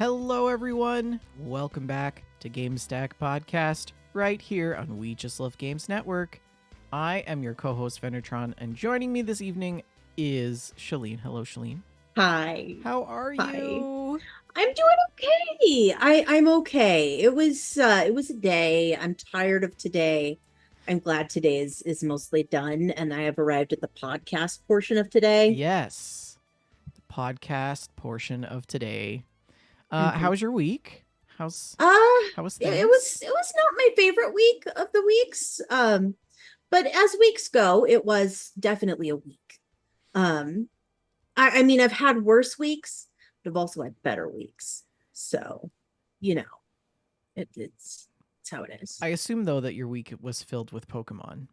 Hello, everyone. Welcome back to Gamestack Podcast, right here on We Just Love Games Network. I am your co-host, Vendertron, and joining me this evening is Shalene. Hello, Shalene. Hi. How are you? I'm doing okay. I'm okay. It was a day. I'm tired of today. I'm glad today is mostly done and I have arrived at the podcast portion of today. Yes, the podcast portion of today. Mhm. How was your week? How's Uh how was it things? was not my favorite week of the weeks. But as weeks go, it was definitely a week. Um I mean I've had worse weeks, but I've also had better weeks. So, you know, it's how it is. I assume though that your week was filled with Pokemon.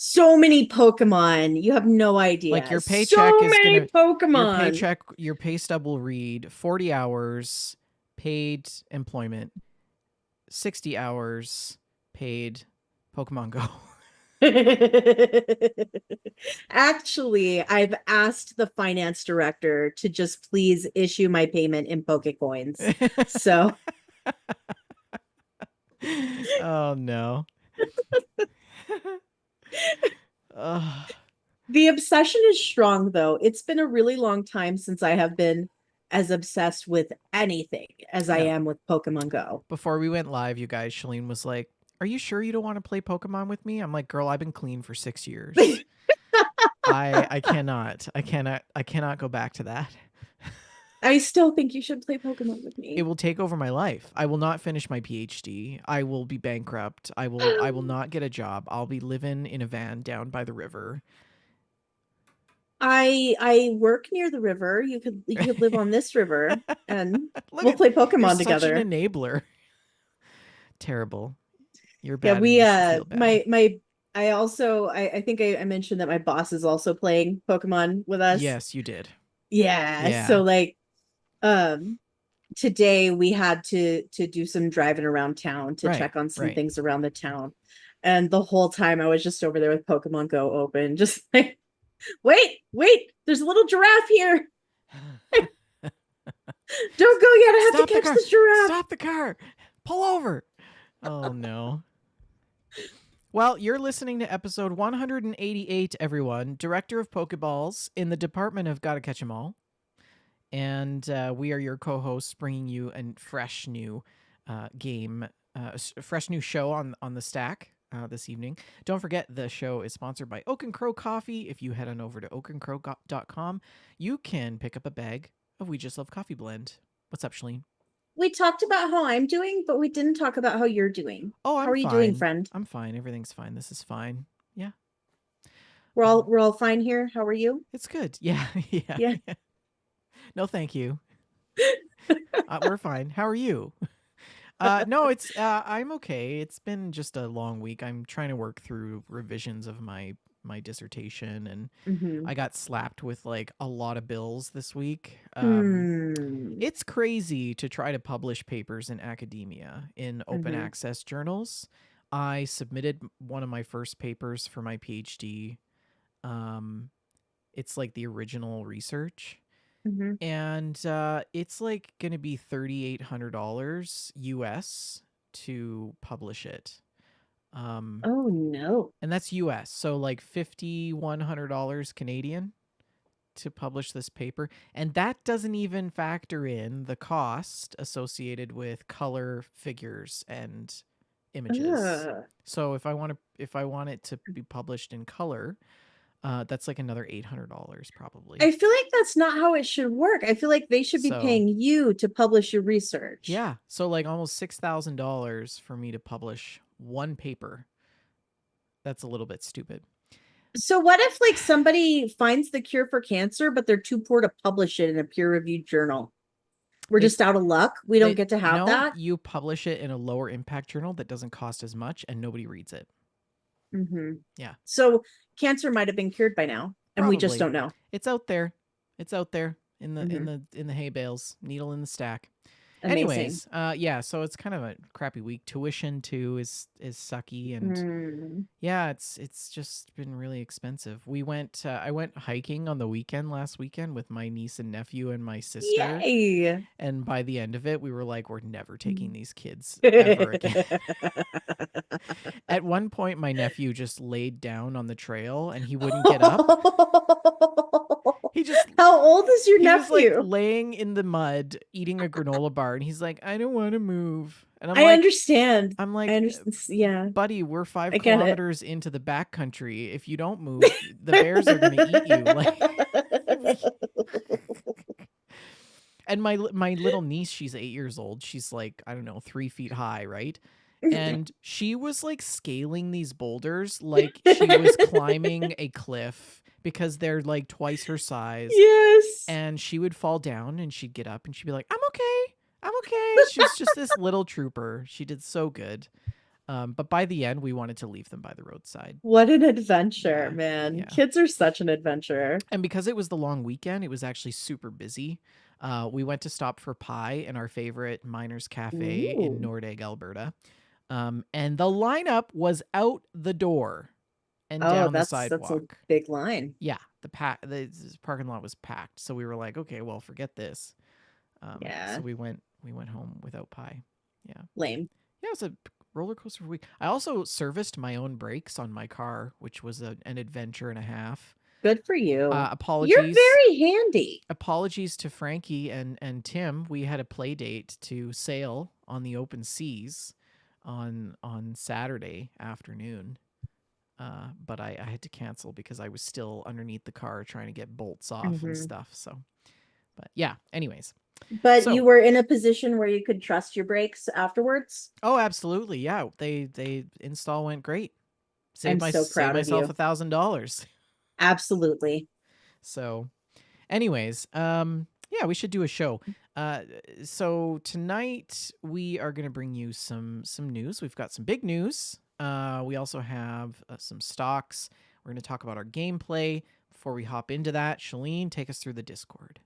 So many Pokemon. You have no Like idea. your So paycheck is many gonna Pokemon. your pay stub will read 40 hours paid employment, 60 hours paid Pokemon Go. Actually, I've asked the finance director to just please issue my payment in Pokecoins. So Oh no. Ugh. the obsession is strong, though. It's been a really long time since I have been as obsessed with anything as I Yeah. am with Pokemon Go. Before we went live, you guys, Shalene was like, "Are you sure you don't want to play Pokemon with me?" I'm like, "Girl, I've been clean for 6 years. I cannot go back to that. I still think you should play Pokemon with It me. will take over my life. I will not finish my PhD. I will be bankrupt. I will not get a job. I'll be living in a van down by the river." I work near the river. You could live on this river and Look we'll at play you're Pokemon such an together. enabler. Terrible. You're Yeah, bad and we you should feel bad. my I also I think I mentioned that my boss is also playing Pokemon with us. Yes, you did. Yeah, Yeah. so like um today we had to do some driving around town to Right. check on some Right. things around the town. And the whole time I was just over there with Pokemon Go open, just like, wait, there's a little giraffe here. Don't go yet. I have to Stop the catch car. this giraffe. Stop the car. Pull over. Oh no. Well, you're listening to episode 188, everyone. Director of Pokeballs in the Department of Gotta Catch 'Em All. And we are your co-hosts, bringing you a fresh new game, a fresh new show on the stack this evening. Don't forget, the show is sponsored by Oak and Crow Coffee. If you head on over to oakandcrow.com, you can pick up a bag of We Just Love Coffee Blend. What's up, Shalene? We talked about how I'm doing, but we didn't talk about how you're doing. Oh, How I'm are you doing, fine. friend? I'm fine. Everything's fine. This is fine. Yeah. We're all Um, we're all fine here. How are you? it's good. Yeah. Yeah. Yeah. Yeah. No, thank you. We're fine. How are you? No, it's I'm okay. It's been just a long week. I'm trying to work through revisions of my dissertation, and Mm-hmm. I got slapped with like a lot of bills this week. Hmm. It's crazy to try to publish papers in academia in open Mm-hmm. access journals. I submitted one of my first papers for my PhD. Um, it's like the original research, Mm-hmm. and it's like going to be $3,800 US to publish it. Um, Oh no. and that's US, so like $5,100 Canadian to publish this paper, and that doesn't even factor in the cost associated with color figures and images. Ugh. So if I want it to be published in color, that's like another $800 probably. I feel like that's not how it should work. I feel like they should be So paying you to publish your research. yeah, so like almost $6,000 for me to publish one paper. That's a little bit stupid. So what if like somebody finds the cure for cancer, but they're too poor to publish it in a peer-reviewed journal? We're They just out of luck. We don't they get to have no, that. you publish it in a lower impact journal that doesn't cost as much and nobody reads it. Mm-hmm. Yeah, So cancer might have been cured by now, and we just probably. don't know. It's out there. It's out there in Mm-hmm. the hay bales, needle in the stack. Amazing. Anyways, yeah, so it's kind of a crappy week. Tuition too is sucky, and Mm. yeah, it's just been really expensive. I went hiking on the weekend last weekend with my niece and nephew and my sister, Yay. and by the end of it, we were like, we're never taking these kids ever again. At one point, my nephew just laid down on the trail and he wouldn't get up. He just How old is your he was like nephew? laying in the mud eating a granola bar, and he's like, I don't want to move. And I understand. I'm I like, understand. Yeah, buddy, we're five I get it. kilometers into the back country. If you don't move, the bears are gonna eat you. Like, and my little niece, she's 8 years old. She's like, I don't know, 3 feet high, right? And she was like scaling these boulders like she was climbing a cliff because they're like twice her size. Yes. And she would fall down and she'd get up and she'd be like, I'm okay. I'm okay. She was just this little trooper. She did so good. But by the end, we wanted to leave them by the roadside. What an adventure, Yeah. man. Yeah. Kids are such an adventure. And because it was the long weekend, it was actually super busy. We went to stop for pie in our favorite Miners Cafe in Ooh. Nordegg, Alberta. And the lineup was out the door and Oh, down the that's a sidewalk. big line. Yeah, the parking lot was packed. So we were like, okay, well, forget this. Yeah. So we went home without pie. Yeah, Lame. yeah, it was a roller coaster week. I also serviced my own brakes on my car, which was an adventure and a half. Good for you. You're Apologies, very handy. apologies to Frankie and Tim. We had a play date to sail on the open seas on Saturday afternoon. But I had to cancel because I was still underneath the car trying to get bolts off and Mhm. stuff. So, but yeah. Anyways, But you so were in a position where you could trust your brakes afterwards. oh, absolutely, yeah. They install went great. I'm so Saved proud of myself you. $1,000. Absolutely. So, anyways, yeah, we should do a show. Uh, so tonight we are gonna bring you some news. We've got some big news. We also have some stocks. We're gonna talk about our gameplay. Before we hop into that, Shalene, take us through the Discord.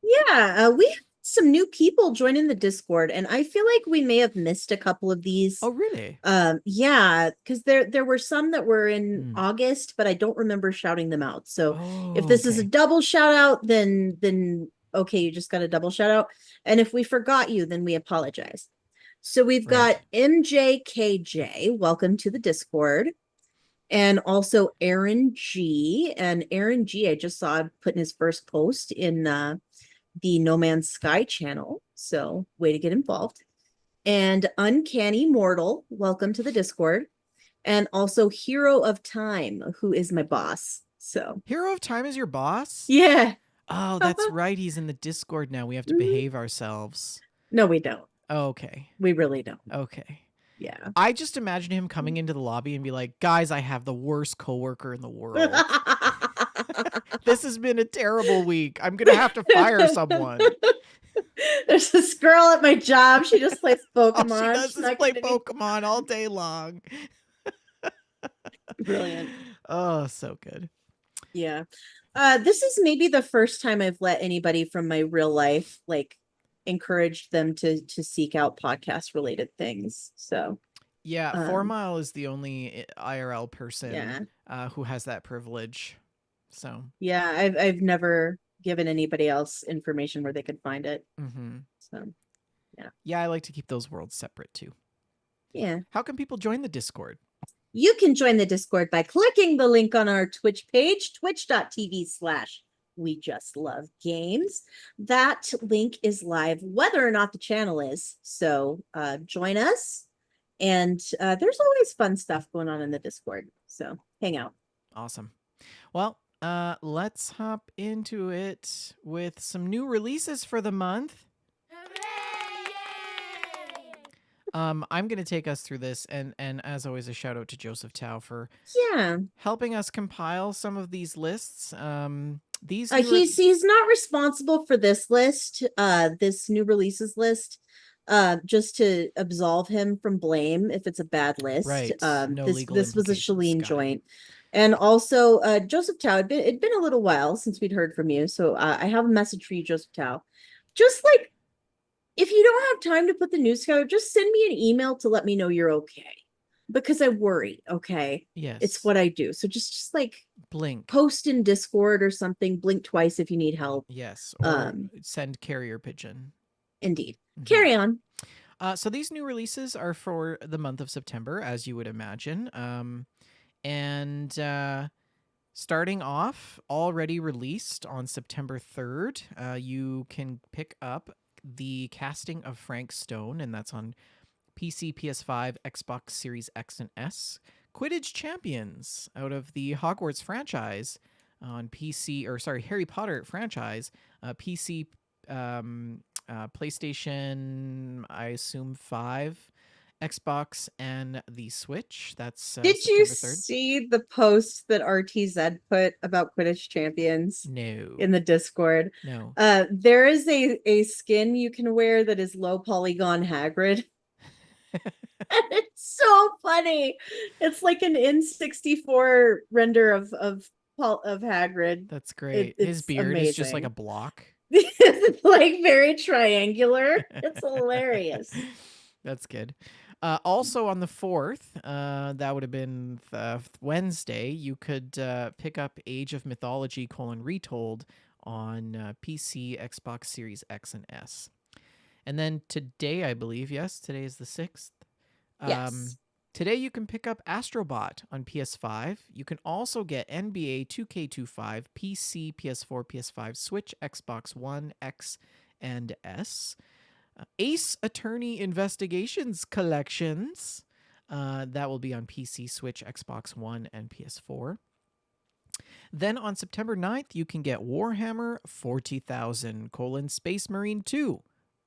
Yeah, we have some new people joining the Discord, and I feel like we may have missed a couple of these. Oh, really? Yeah, because there were some that were in Hmm. August, but I don't remember shouting them out. So if Oh, this is a okay. double shout out, then okay, you just got a double shout out. And if we forgot you, then we apologize. So we've got Right. MJKJ, welcome to the Discord. And also Aaron G. And Aaron G, I just saw putting his first post in the No Man's Sky channel. So, way to get involved. And Uncanny Mortal, welcome to the Discord. And also Hero of Time, who is my boss. So, Hero of Time is your boss? yeah. Oh, that's right. He's in the Discord now. We have to behave ourselves. No, we don't. Okay. We really don't. Okay. Yeah. I just imagine him coming into the lobby and be like, "Guys, I have the worst coworker in the world. This has been a terrible week. I'm gonna have to fire someone. There's this girl at my job. She just plays All she Pokemon. does She's is not play getting any Pokemon all day long." brilliant. Oh, so good. Yeah. This is maybe the first time I've let anybody from my real life like encourage them to seek out podcast related things. So, Yeah, 4 um, Mile is the only IRL person yeah. who has that privilege. So, Yeah, I've never given anybody else information where they could find it. mhm. So, yeah. Yeah, I like to keep those worlds separate too. Yeah. How can people join the Discord? You can join the Discord by clicking the link on our Twitch page, twitch.tv/ We Just Love Games. That link is live, whether or not the channel is. So join us. And there's always fun stuff going on in the Discord. So hang out. Awesome. Well, let's hop into it with some new releases for the month. I'm gonna take us through this, and as always, a shout out to Joseph Tao for Yeah. helping us compile some of these lists. These new He's not responsible for this list, this new releases list. Just to absolve him from blame if it's a bad list. right, no This legal this was a implications. Shalene Got it. joint. And also Joseph Tao, it'd been a little while since we'd heard from you. So I have a message for you, Joseph Tao. Just like if you don't have time to put the news together, just send me an email to let me know you're okay. Because I worry, okay? It's Yes. what I do. So just like Blink. post in Discord or something, blink twice if you need help. Yes. Or Um, send carrier pigeon. Indeed. Mm-hmm. Carry on. So these new releases are for the month of September, as you would imagine. And starting off, already released on September 3rd, you can pick up the casting of Frank Stone, and that's on PC, PS5, Xbox Series X and S. Quidditch Champions out of the Hogwarts franchise on PC, or sorry, Harry Potter franchise, PC, PlayStation, I assume 5, Xbox, and the Switch. That's Did you September 3rd. see the post that RTZ put about Quidditch Champions in No, the Discord? no. There is a skin you can wear that is low polygon Hagrid. And it's so funny. It's like an N64 render of Hagrid. That's great. His It's beard is just like a amazing. block. It's like very triangular. It's hilarious. That's good. Also on the 4th, that would have been Wednesday, you could pick up Age of Mythology: Retold on PC, Xbox Series X and S. And then today, I believe, yes, today is the 6th. Yes. Today you can pick up Astrobot on PS5. You can also get NBA 2K25, PC, PS4, PS5, Switch, Xbox One, X, and S. Ace Attorney Investigations Collections. That will be on PC, Switch, Xbox One, and PS4. Then on September 9th, you can get Warhammer 40,000: Space Marine 2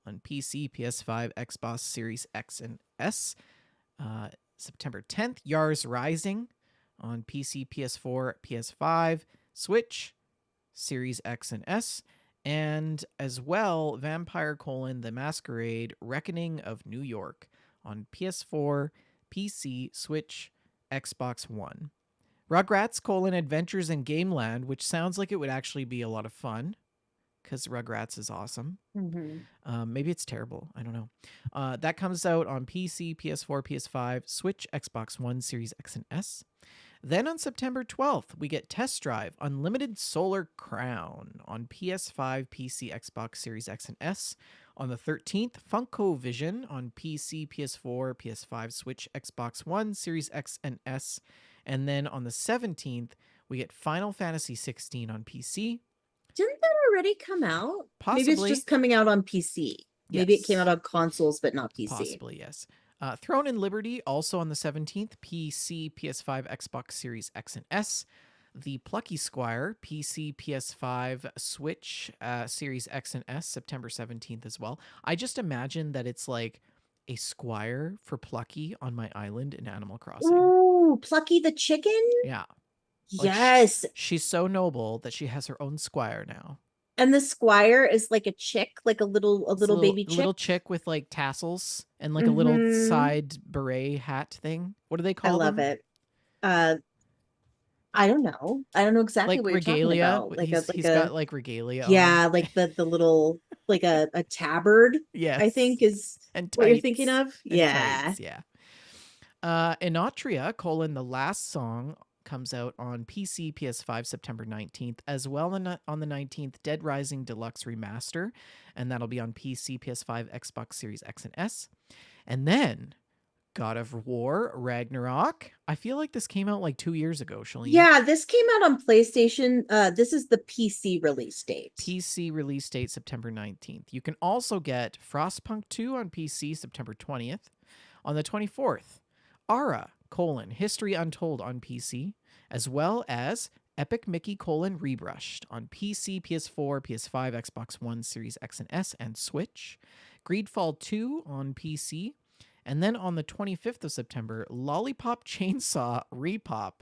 on PC, PS5, Xbox Series X and S. September 10th, Yars Rising on PC, PS4, PS5, Switch, Series X and S, and as well Vampire: The Masquerade Reckoning of New York on PS4, PC, Switch, Xbox One. Rugrats: Adventures in Gameland, which sounds like it would actually be a lot of fun because Rugrats is awesome. Maybe it's terrible. I don't know. That comes out on PC, PS4, PS5, Switch, Xbox One, Series X and S. Then on September 12th, we get Test Drive Unlimited Solar Crown on PS5, PC, Xbox Series X and S. On the 13th, Funko Vision on PC, PS4, PS5, Switch, Xbox One, Series X and S. And then on the 17th, we get Final Fantasy 16 on PC. Didn't that already come out? Maybe it's Possibly. just coming out on PC. Maybe it came out Yes. on consoles, but not PC. Possibly, yes. Throne and Liberty, also on the 17th, PC, PS5, Xbox Series X and S. The Plucky Squire, PC, PS5, Switch, Series X and S, September 17th as well. I just imagine that it's like a squire for Plucky on my island in Animal Crossing. Ooh, Plucky the chicken? Yeah. Like Yes. she's so noble that she has her own squire now. And the squire is like a chick, like a little baby chick. Little chick with like tassels and like a little Mm-hmm. side beret hat thing. What do they I call love them? it. Uh, I don't know. I don't know exactly Like what you're talking regalia. about. He's got like regalia on. Yeah, like the little like a tabard, I Yes. think is And what you're thinking tights. of. And Yeah. tights, yeah. Inotria, the last song comes out on PC, PS5, September 19th, as well on the 19th, Dead Rising Deluxe Remaster, and that'll be on PC, PS5, Xbox Series X and S. And then God of War Ragnarok. I feel like this came out like 2 years ago, Shalene. Yeah, this came out on PlayStation. This is the PC release date. PC release date September 19th. You can also get Frostpunk 2 on PC September 20th. On the 24th, Ara: History Untold on PC, as well as Epic Mickey: Rebrushed on PC, PS4, PS5, Xbox One, Series X and S, and Switch. Greedfall 2 on PC. And then on the 25th of September, Lollipop Chainsaw Repop.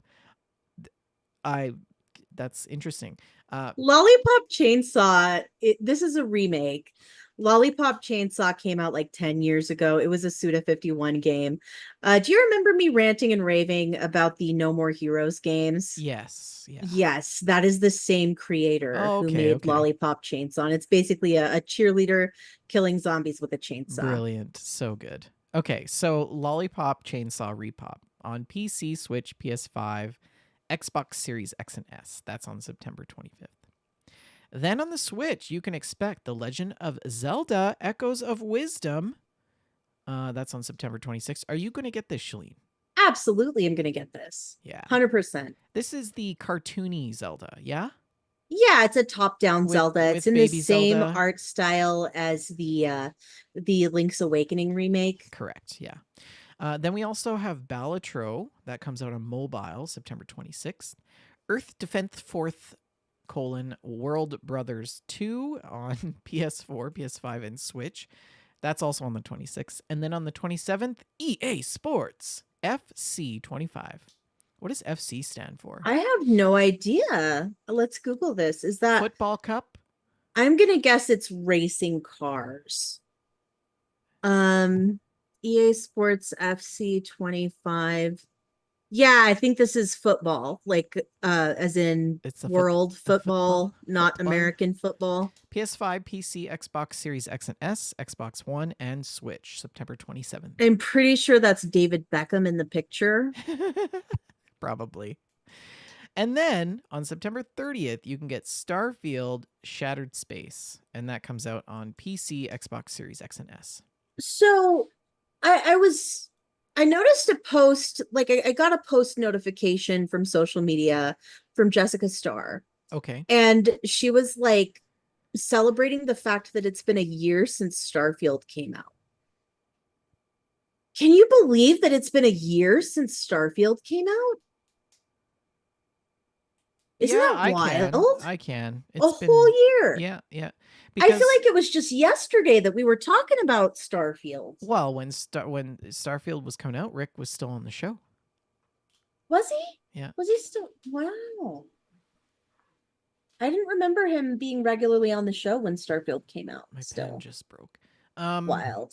That's interesting. Lollipop Chainsaw, this is a remake. Lollipop Chainsaw came out like 10 years ago. It was a Suda 51 game. Do you remember me ranting and raving about the No More Heroes games? Yes. Yeah. Yes, that is the same creator Oh, who okay. made Okay. Lollipop Chainsaw. And it's basically a cheerleader killing zombies with a chainsaw. Brilliant. So good. Okay. So Lollipop Chainsaw Repop on PC, Switch, PS5, Xbox Series X and S. That's on September 25th. Then on the Switch, you can expect The Legend of Zelda Echoes of Wisdom. That's on September 26th. Are you going to get this, Shalene? Absolutely, I'm going to get this. Yeah. 100%. This is the cartoony Zelda, yeah? Yeah, it's a top-down Zelda. It's With in the baby same Zelda. art style as the Link's Awakening remake. Correct, yeah. Then we also have Balatro. That comes out on mobile, September 26th. Earth Defense Force, World Brothers 2 on PS4, PS5, and Switch. That's also on the 26th. And then on the 27th, EA Sports FC25. What does FC stand for? I have no idea. Let's Google this. Is that Football Cup? I'm gonna guess it's racing cars. Um, EA Sports FC 25. Yeah, I think this is football, like as in It's a world football. football, not American football. PS5, PC, Xbox Series X and S, Xbox One, and Switch, September 27th. I'm pretty sure that's David Beckham in the picture. Probably. And then on September 30th, you can get Starfield Shattered Space, and that comes out on PC, Xbox Series X and S. So I noticed a post, like I got a post notification from social media from Jessica Starr, Okay. and she was like celebrating the fact that it's been a year since Starfield came out. Can you believe that it's been a year since Starfield came out? Isn't Yeah, that I can. wild? I can. A It's whole been year. yeah, yeah. I feel Because like it was just yesterday that we were talking about Starfield. well, when Starfield was coming out, Rick was still on the show. Was he? Yeah. Was he still? Wow. I didn't remember him being regularly on the show when Starfield came out. My Still pen just broke. wild.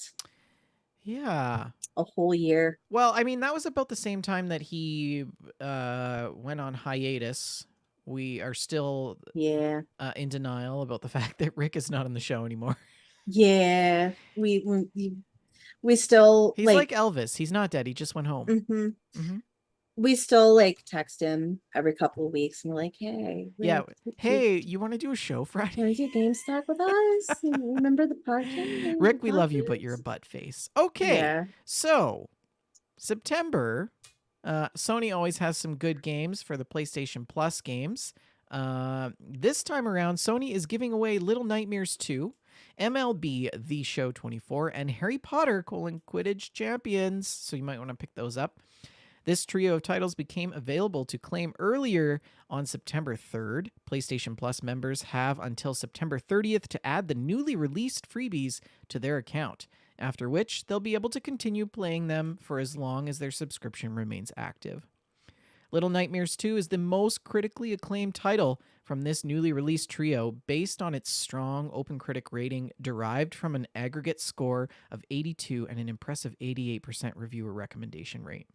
Yeah. A whole year. Well, I mean, that was about the same time that he went on hiatus. We are still Yeah. in denial about the fact that Rick is not on the show anymore. Yeah. We still He's like Elvis. He's not dead. He just went home. mm-hmm. Mm-hmm. We still like text him every couple of weeks and we're like, hey, Yeah. Rick, Hey, you want to do a show want Friday? to do Gamestack with us? Remember the podcast? Rick, we love you, but you're a butt face. Okay. Yeah. So, September, Sony always has some good games for the PlayStation Plus games. This time around, Sony is giving away Little Nightmares 2, MLB The Show 24, and Harry Potter: Quidditch Champions. So you might want to pick those up. This trio of titles became available to claim earlier on September 3rd. PlayStation Plus members have until September 30th to add the newly released freebies to their account, after which they'll be able to continue playing them for as long as their subscription remains active. Little Nightmares 2 is the most critically acclaimed title from this newly released trio based on its strong OpenCritic rating derived from an aggregate score of 82 and an impressive 88% reviewer recommendation rate.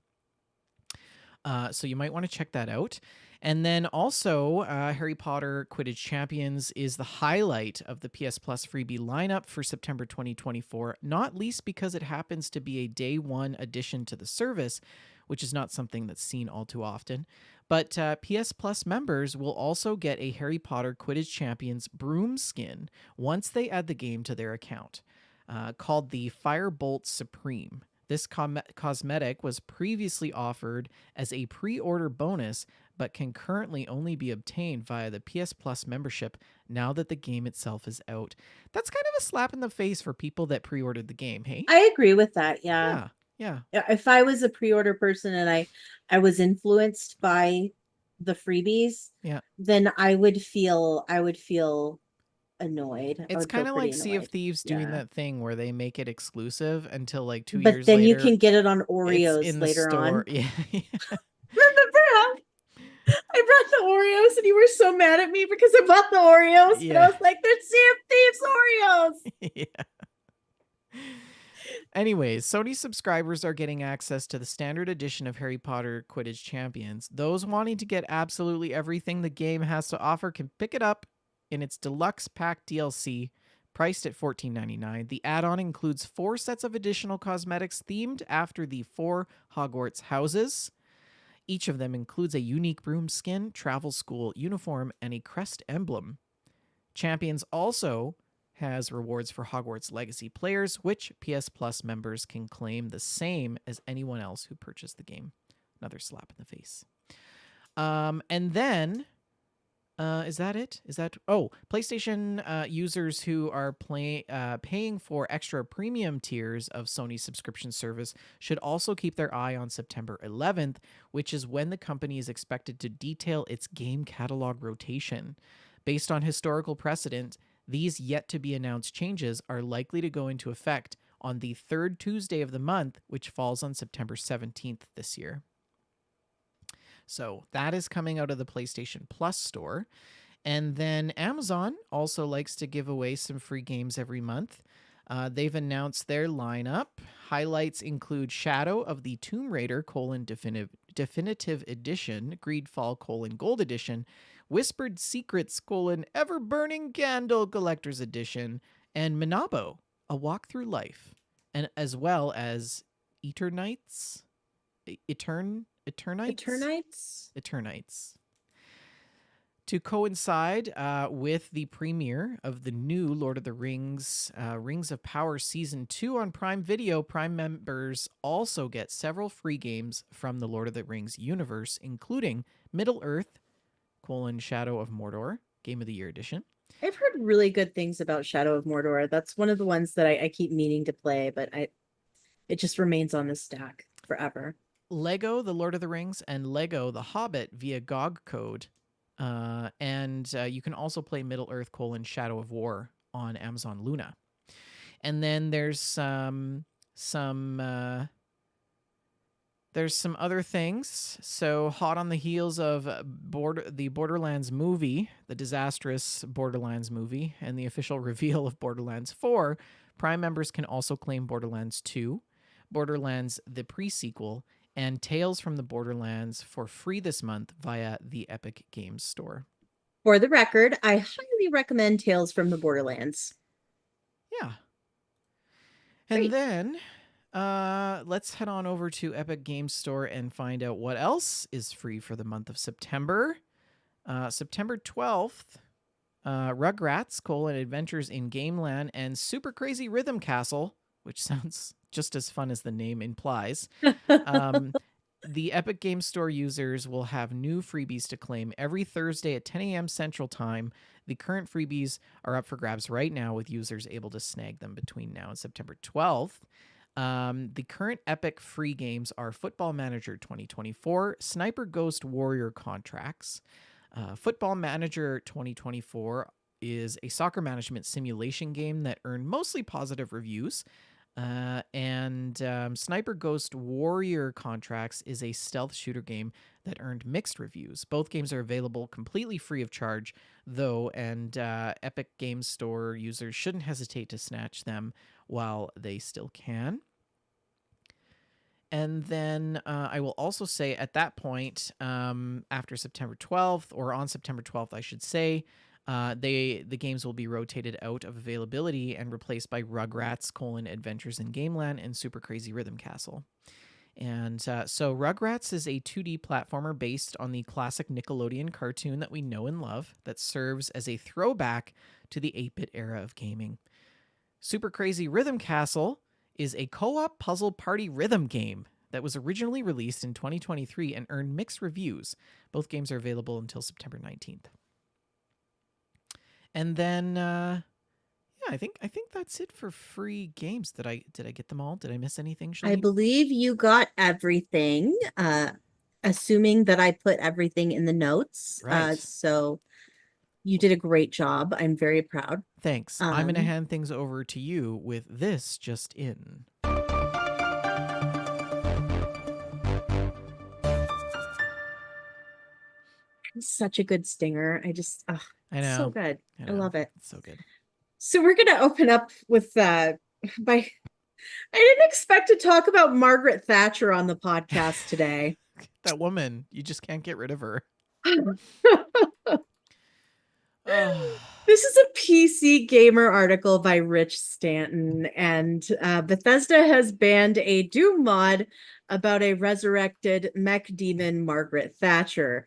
So you might want to check that out. And then also, Harry Potter Quidditch Champions is the highlight of the PS Plus freebie lineup for September 2024, not least because it happens to be a day one addition to the service, which is not something that's seen all too often. But PS Plus members will also get a Harry Potter Quidditch Champions broom skin once they add the game to their account, called the Firebolt Supreme. This cosmetic was previously offered as a pre-order bonus, but can currently only be obtained via the PS Plus membership now that the game itself is out. That's kind of a slap in the face for people that pre-ordered the game, hey? I agree with that. Yeah. Yeah, yeah. If I was a pre-order person and I was influenced by the freebies, Yeah. then I would feel annoyed. It's kind of like Sea of Thieves doing that thing where they make it exclusive until like 2 but years then later. you can get it on It's Oreos in the later store. on. Yeah. Remember how I brought the Oreos and you were so mad at me because I bought the Oreos, but I Yeah. was like, they're Sea of Thieves Oreos. Yeah. Anyways, Sony subscribers are getting access to the standard edition of Harry Potter Quidditch Champions. Those wanting to get absolutely everything the game has to offer can pick it up in its deluxe pack DLC, priced at $14.99. The add-on includes 4 sets of additional cosmetics themed after the 4 Hogwarts houses. Each of them includes a unique broom skin, travel school uniform, and a crest emblem. Champions also has rewards for Hogwarts Legacy players, which PS Plus members can claim the same as anyone else who purchased the game. Another slap in the face. And then, is that it? PlayStation users who are paying for extra premium tiers of Sony's subscription service should also keep their eye on September 11th, which is when the company is expected to detail its game catalog rotation. Based on historical precedent, these yet to be announced changes are likely to go into effect on the third Tuesday of the month, which falls on September 17th this year. So that is coming out of the PlayStation Plus store. And then Amazon also likes to give away some free games every month. They've announced their lineup. Highlights include Shadow of the Tomb Raider: Definitive Edition, Greedfall: Gold Edition, Whispered Secrets: Ever Burning Candle Collector's Edition, and Minabo: A Walk Through Life, and as well as Eternites, Eternites. Eternites. To coincide with the premiere of the new Lord of the Rings, Rings of Power Season 2 on Prime Video, Prime members also get several free games from the Lord of the Rings universe, including Middle-earth: Shadow of Mordor, Game of the Year Edition. I've heard really good things about Shadow of Mordor. That's one of the ones that I keep meaning to play, but it just remains on the stack forever. Lego: The Lord of the Rings and Lego: The Hobbit via GOG code. And you can also play Middle-earth: Shadow of War on Amazon Luna. And then there's some other things. So, hot on the heels of the Borderlands movie, the disastrous Borderlands movie, and the official reveal of Borderlands 4, Prime members can also claim Borderlands 2, Borderlands the Pre-Sequel, and Tales from the Borderlands for free this month via the Epic Games Store. For the record, I highly recommend Tales from the Borderlands. Yeah. And then let's head on over to Epic Games Store and find out what else is free for the month of September. September 12th, Rugrats: Adventures in Gameland and Super Crazy Rhythm Castle, which sounds just as fun as the name implies. The Epic Games Store users will have new freebies to claim every Thursday at 10 a.m. Central Time. The current freebies are up for grabs right now, with users able to snag them between now and September 12th. The current Epic free games are Football Manager 2024, Sniper Ghost Warrior Contracts. Football Manager 2024 is a soccer management simulation game that earned mostly positive reviews. And Sniper Ghost Warrior Contracts is a stealth shooter game that earned mixed reviews. Both games are available completely free of charge, though, and Epic Games Store users shouldn't hesitate to snatch them while they still can. And then I will also say at that point, after September 12th, or on September 12th, I should say, the games will be rotated out of availability and replaced by Rugrats: Adventures in Gameland and Super Crazy Rhythm Castle. And so Rugrats is a 2D platformer based on the classic Nickelodeon cartoon that we know and love, that serves as a throwback to the 8-bit era of gaming. Super Crazy Rhythm Castle is a co-op puzzle party rhythm game that was originally released in 2023 and earned mixed reviews. Both games are available until September 19th. And then, yeah, I think that's it for free games. Did I get them all? Did I miss anything, Shalene? I believe you got everything, assuming that I put everything in the notes. Right. So you did a great job. I'm very proud. Thanks. I'm going to hand things over to you with this just in. such a good stinger. I So know. good. I I know. love it. It's so good. So we're gonna open up with by I didn't expect to talk about Margaret Thatcher on the podcast today. That woman, you just can't get rid of her. This is a PC Gamer article by Rich Stanton, and Bethesda has banned a Doom mod about a resurrected mech demon Margaret Thatcher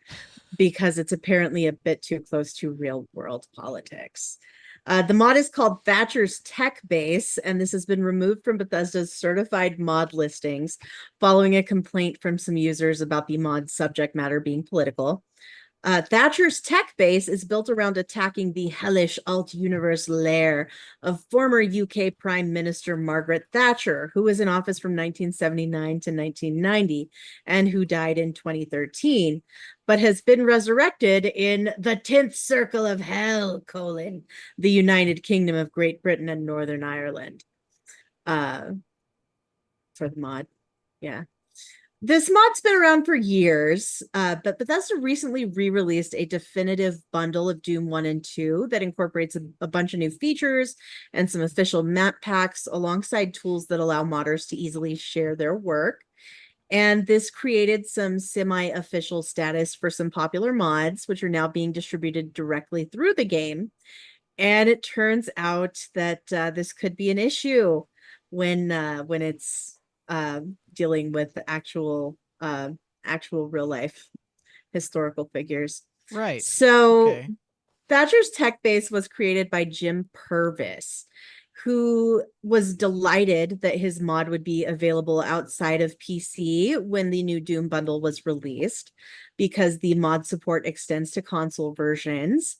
because it's apparently a bit too close to real world politics. The mod is called Thatcher's Tech Base, and this has been removed from Bethesda's certified mod listings following a complaint from some users about the mod's subject matter being political. Thatcher's tech base is built around attacking the hellish alt-universe lair of former UK Prime Minister Margaret Thatcher, who was in office from 1979 to 1990 and who died in 2013, but has been resurrected in the 10th Circle of Hell, the United Kingdom of Great Britain and Northern Ireland. For the mod. Yeah. This mod's been around for years, but Bethesda recently re-released a definitive bundle of Doom 1 and 2 that incorporates a bunch of new features and some official map packs alongside tools that allow modders to easily share their work. And this created some semi-official status for some popular mods, which are now being distributed directly through the game. And it turns out that this could be an issue when it's dealing with actual real life historical figures. Right. So Okay. Thatcher's tech base was created by Jim Purvis, who was delighted that his mod would be available outside of PC when the new Doom bundle was released, because the mod support extends to console versions.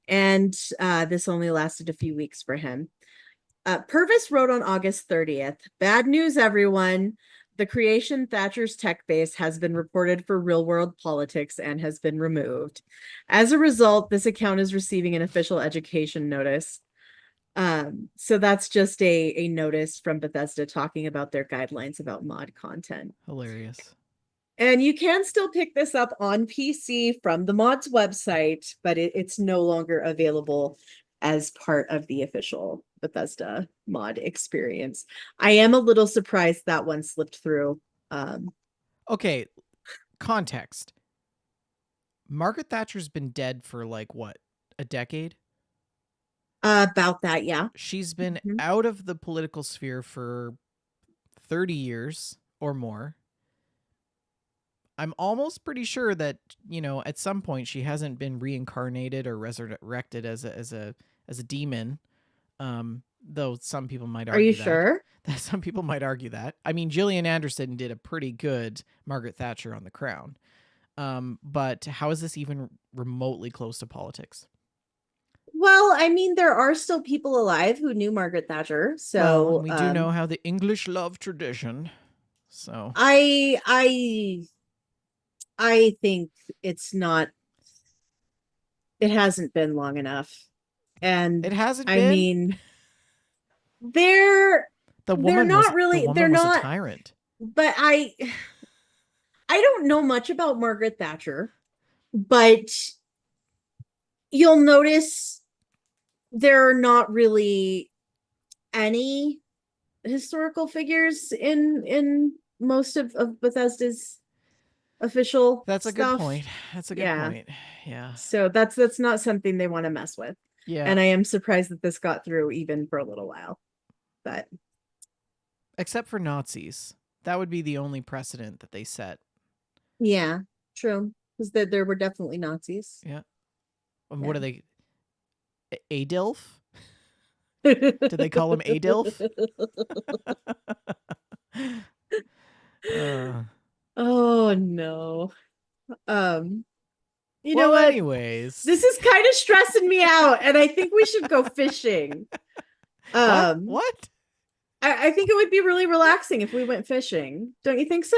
And this only lasted a few weeks for him. Purvis wrote on August 30th, "Bad news, everyone. The creation Thatcher's tech base has been reported for real world politics and has been removed. As a result, this account is receiving an official education notice." So that's just a notice from Bethesda talking about their guidelines about mod content. Hilarious. And you can still pick this up on PC from the mod's website, but it's no longer available as part of the official Bethesda mod experience. I am a little surprised that one slipped through. Okay, context. Margaret Thatcher's been dead for like what? A decade? About that, yeah. She's been Mhm. out of the political sphere for 30 years or more. I'm almost pretty sure that, at some point she hasn't been reincarnated or resurrected as a demon. Though some people might Are you argue that. sure? Some people might argue that. I mean, Gillian Anderson did a pretty good Margaret Thatcher on The Crown. But how is this even remotely close to politics? Well, I mean, there are still people alive who knew Margaret Thatcher. Well, So we do know how the English love tradition. So I think it's not, it hasn't been long enough. And it hasn't I been. mean, they're The they're woman was not the really, they're woman was a not, tyrant. but I don't know much about Margaret Thatcher, but you'll notice there are not really any historical figures in most of Bethesda's official That's a good stuff. point. That's a good Yeah. point. Yeah. So that's not something they want to mess with. Yeah. And I am surprised that this got through even for a little while. But Except for Nazis. That would be the only precedent that they set. yeah, true. Because there were definitely Nazis. Yeah. And Yeah. what are they? Adilf? Did they call him Adilf? uh, Oh no. Um, you know well, what? anyways. This is kind of stressing me out, and I think we should go fishing. What? Um, What? I think it would be really relaxing if we went fishing. Don't you think so?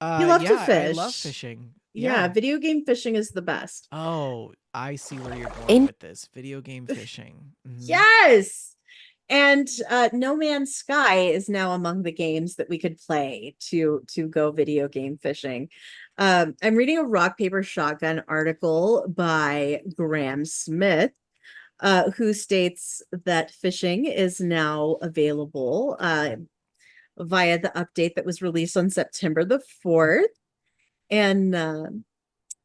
You love to Yeah, I love fish. fishing. Yeah, Yeah. video game fishing is the best. Oh, I see where you're going In with this. Video game fishing. Yes. And No Man's Sky is now among the games that we could play to go video game fishing. I'm reading a rock paper shotgun article by Graham Smith, who states that fishing is now available via the update that was released on September the 4th. And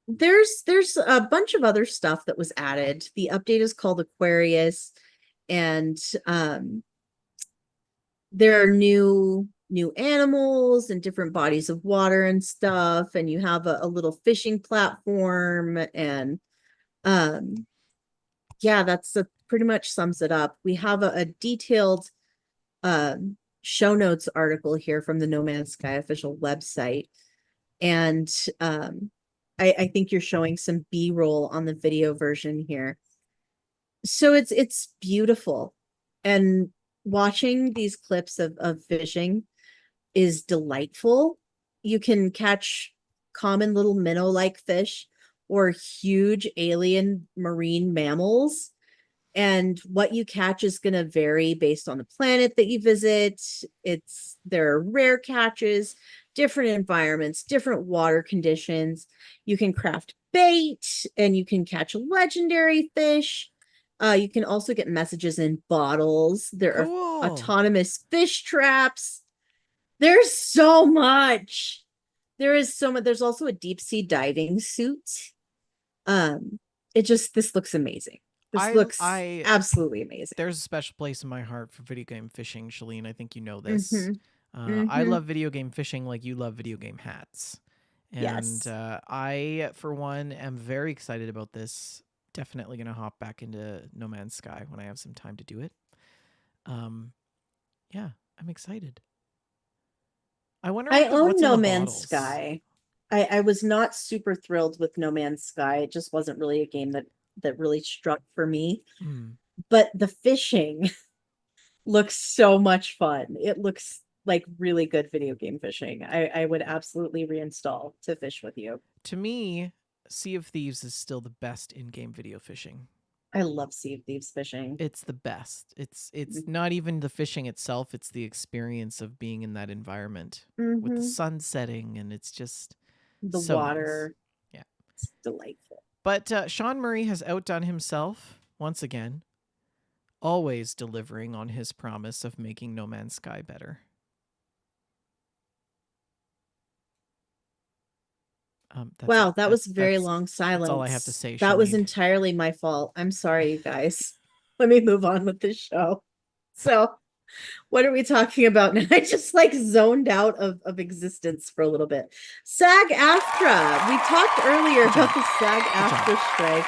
there's a bunch of other stuff that was added. The update is called Aquarius, and there are new animals and different bodies of water and stuff, and you have a little fishing platform, and yeah, that's pretty much sums it up. We have a detailed show notes article here from the No Man's Sky official website, and I think you're showing some B-roll on the video version here. So it's beautiful, and watching these clips of fishing is delightful. You can catch common little minnow-like fish or huge alien marine mammals, and what you catch is going to vary based on the planet that you visit. There are rare catches, different environments, different water conditions. You can craft bait, and you can catch legendary fish. You can also get messages in bottles. There are Cool. autonomous fish traps. There's so much. There is so much. There's also a deep sea diving suit. Um, this looks amazing. This looks I absolutely amazing. There's a special place in my heart for video game fishing, Shalene. I think you know this. Mm-hmm. I Mm-hmm. love video game fishing like you love video game hats. And Yes. I, for one, am very excited about this. Definitely going to hop back into No Man's Sky when I have some time to do it. Um, yeah, I'm excited. I wonder I own what's in No the Man's bottles. Sky. I was not super thrilled with No Man's Sky. It just wasn't really a game that really struck for me. Mm. But the fishing looks so much fun. It looks like really good video game fishing. I would absolutely reinstall to fish with you. To me, Sea of Thieves is still the best in-game video fishing. I love Sea of Thieves fishing. It's the best. It's not even the fishing itself, it's the experience of being in that environment with the Mm-hmm. sun setting, and it's just The so nice. water, Yeah. it's delightful. But Sean Murray has outdone himself once again, always delivering on his promise of making No Man's Sky better. That's it. Wow, that was a very long That's all I have to silence. say, That was Shalene. entirely my fault. I'm sorry, you guys. Let me move on with the show. So, what are we talking about now? I just like zoned out of existence for a little bit. SAG AFTRA. We talked earlier Good job. about the SAG Good job. AFTRA strike.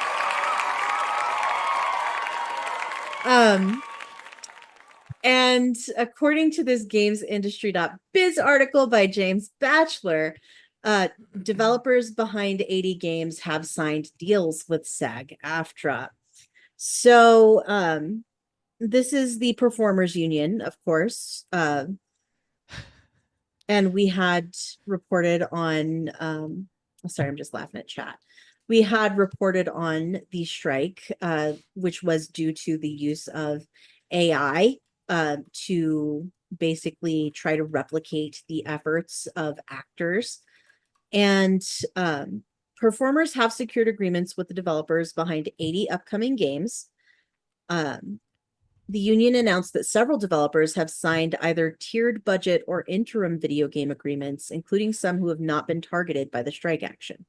And according to this gamesindustry.biz article by James Batchelor, developers behind 80 games have signed deals with SAG AFTRA. So this is the performers union, of course. And we had reported on sorry, I'm just laughing at chat. We had reported on the strike, which was due to the use of AI to basically try to replicate the efforts of actors. And performers have secured agreements with the developers behind 80 upcoming games. The union announced that several developers have signed either tiered budget or interim video game agreements, including some who have not been targeted by the strike action.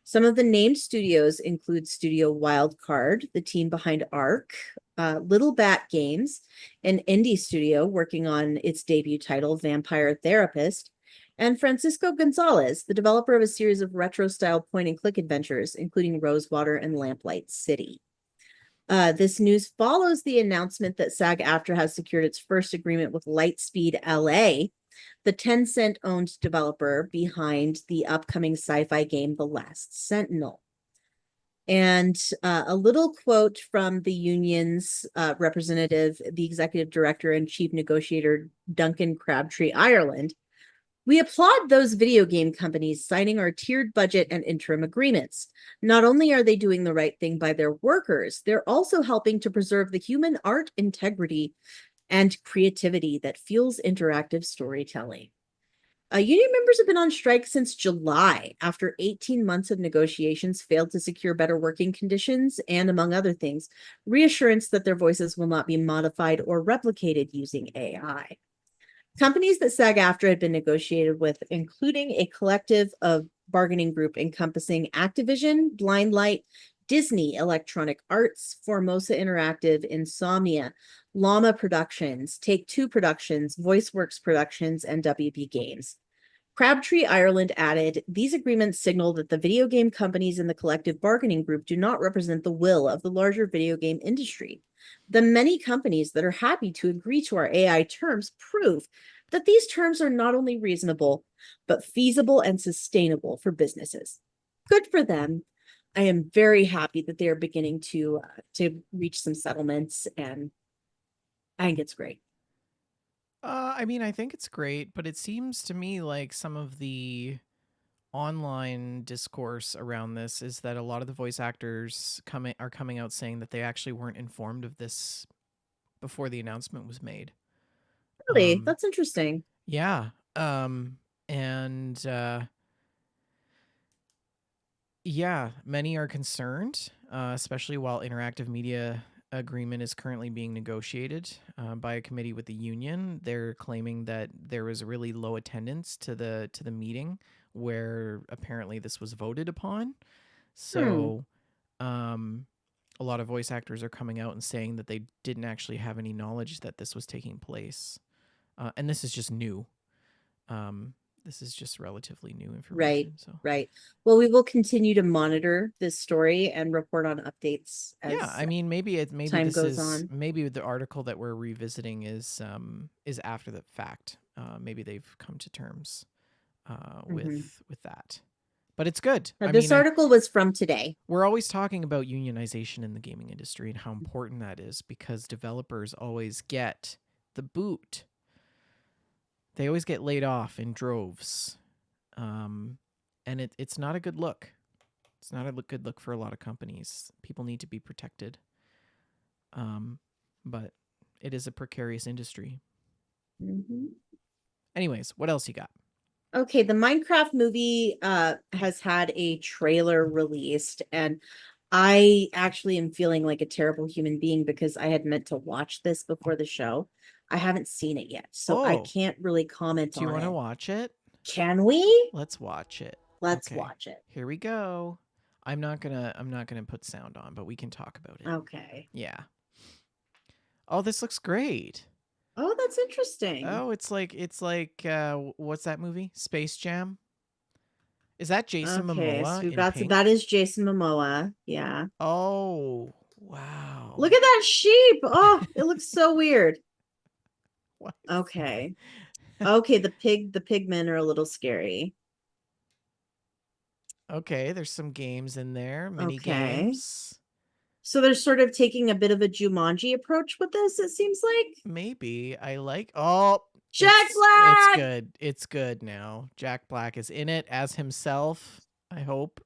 Some of the named studios include Studio Wildcard, the team behind Ark, Little Bat Games, an indie studio working on its debut title, Vampire Therapist, and Francisco Gonzalez, the developer of a series of retro-style point-and-click adventures, including Rosewater and Lamplight City. This news follows the announcement that SAG-AFTRA has secured its first agreement with Lightspeed LA, the Tencent-owned developer behind the upcoming sci-fi game The Last Sentinel. And a little quote from the union's representative, the executive director and chief negotiator, Duncan Crabtree Ireland. We applaud those video game companies signing our tiered budget and interim agreements. Not only are they doing the right thing by their workers, they're also helping to preserve the human art integrity and creativity that fuels interactive storytelling. Union members have been on strike since July after 18 months of negotiations failed to secure better working conditions and, among other things, reassurance that their voices will not be modified or replicated using AI. Companies that SAG-AFTRA had been negotiated with, including a collective of bargaining group encompassing Activision, Blindlight, Disney Electronic Arts, Formosa Interactive, Insomnia, Llama Productions, Take-Two Productions, VoiceWorks Productions, and WB Games. Crabtree Ireland added, these agreements signal that the video game companies in the collective bargaining group do not represent the will of the larger video game industry. The many companies that are happy to agree to our AI terms prove that these terms are not only reasonable, but feasible and sustainable for businesses. Good for them. I am very happy that they are beginning to reach some settlements, and I think it's great. I mean, I think it's great, but it seems to me like some of the online discourse around this is that a lot of the voice actors are coming out saying that they actually weren't informed of this before the announcement was made. Really, Um, that's interesting. yeah. And yeah, many are concerned, especially while interactive media agreement is currently being negotiated by a committee with the union. They're claiming that there was really low attendance to the meeting where apparently this was voted upon. Hmm. So, um, a lot of voice actors are coming out and saying that they didn't actually have any knowledge that this was taking place, and this is just new. Um, this is just relatively new Right, information. So right. Well, we will continue to monitor this story and report on updates yeah, as I mean, maybe time this goes is on. maybe the article that we're revisiting is after the fact. Maybe they've come to terms Mhm. with that, but it's good. Now, I this mean, article was from today. we're always talking about unionization in the gaming industry and how important that is because developers always get the boot. They always get laid off in droves, um, and it's not a good look. It's not a good look for a lot of companies. People need to be protected. But it is a precarious industry. Mhm. Anyways, what else you got? Okay, the Minecraft movie has had a trailer released, and I actually am feeling like a terrible human being because I had meant to watch this before the show. I haven't seen it yet, so I Oh, can't really comment do you on want to it. watch it? Can we? Let's watch it. Let's Okay, watch it. here we go. I'm not gonna put sound on, but we can talk about it. Okay. Yeah. Oh, this looks great. Oh, that's interesting. Oh, it's like what's that movie? Space Jam. Is that Jason Okay, Momoa so we've in got that pink? is Jason Momoa. Yeah. Oh, Look wow. at that sheep. Oh, it looks so weird. What is Okay. Okay, the pigmen are a little scary. Okay, there's some games in there, mini Okay. games. So they're sort of taking a bit of a Jumanji approach with this, it seems like. Maybe I like. Oh, Jack it's Black! good. It's good now. Jack Black is in it as himself. I hope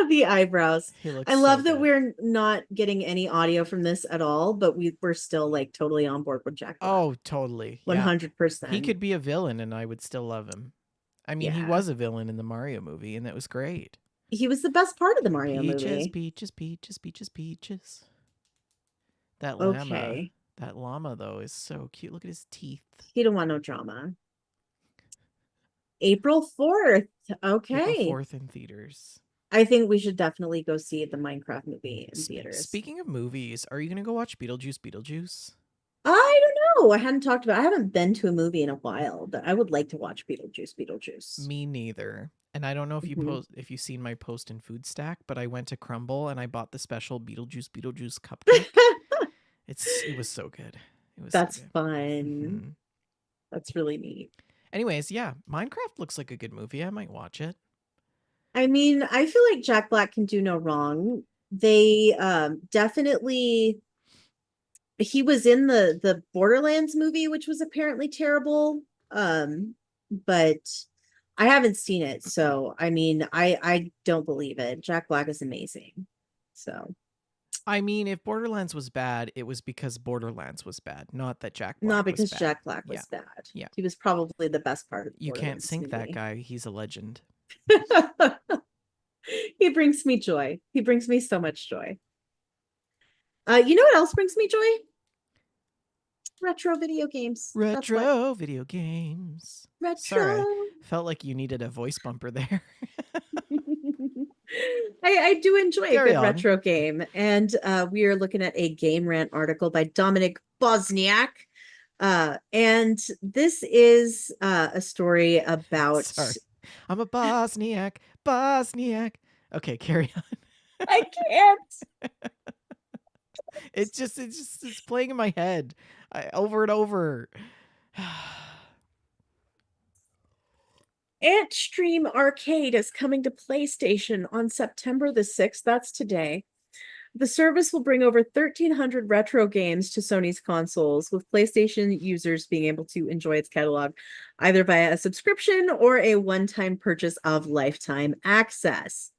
The eyebrows. he looks I so love that good. we're not getting any audio from this at all, but we're still like totally on board with Jack Black. Oh, totally. Yeah, he 100%. could be a villain, and I would still love him. I mean, he Yeah. was a villain in the Mario movie, and that was great. He was the best part of the Mario Peaches, movie. peaches, peaches, peaches, peaches. That llama, Okay. that llama though is so cute. Look at his teeth. He don't want no drama. April 4th. April Okay. 4th in theaters. I think we should definitely go see the Minecraft movie in theaters. Speaking of movies, are you gonna go watch Beetlejuice? Beetlejuice? I don't know. I hadn't talked about I haven't been to a movie in a while, but I would like to watch Beetlejuice, Beetlejuice. Me neither. And I don't know Mhm. if you've seen my post in Food Stack, but I went to Crumble and I bought the special Beetlejuice cupcake. It was so good. It was so That's good. fun. Hmm. That's really neat. Anyways, yeah, Minecraft looks like a good movie. I might watch it. I mean, I feel like Jack Black can do no wrong. They definitely he was in the Borderlands movie, which was apparently terrible. But I haven't seen it, so I mean, I don't believe it. Jack Black is amazing. So I mean, if Borderlands was bad, it was because Borderlands was bad, not that Jack Not Black was because bad. Jack Black Yeah. was bad. Yeah. He was probably the best part of the You can't Borderlands sink that community. guy. He's a legend. He brings me joy. He brings me so much joy. You know what else brings me joy? Retro video games. That's what. Retro video games. Sorry, Retro. felt like you needed a voice bumper there. I do enjoy a Carry good on. retro game. And we are looking at a Game Rant article by Dominic Bosniak. And this is a story about. Sorry. I'm a Bosniak. Bosniak. Okay, carry on. I can't. It's playing in my head over and over. Antstream Arcade is coming to PlayStation on September the 6th. That's today. The service will bring over 1,300 retro games to Sony's consoles, with PlayStation users being able to enjoy its catalog either via a subscription or a one time purchase of lifetime access.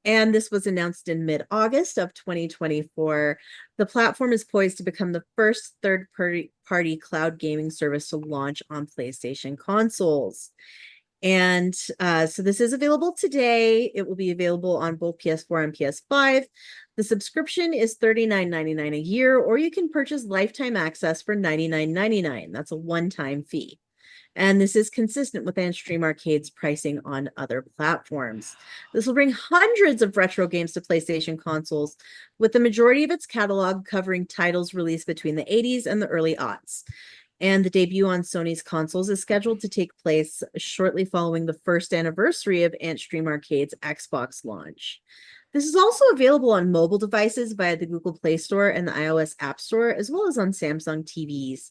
And this was announced in mid August of 2024. The platform is poised to become the first third party cloud gaming service to launch on PlayStation consoles. And so this is available today. It will be available on both PS4 and PS5. The subscription is $39.99 a year, or you can purchase lifetime access for $99.99. That's a one-time fee. And this is consistent with Antstream Arcade's pricing on other platforms. This will bring hundreds of retro games to PlayStation consoles, with the majority of its catalog covering titles released between the 80s and the early aughts. And the debut on Sony's consoles is scheduled to take place shortly following the first anniversary of Antstream Arcade's Xbox launch. This is also available on mobile devices via the Google Play Store and the iOS App Store, as well as on Samsung TVs.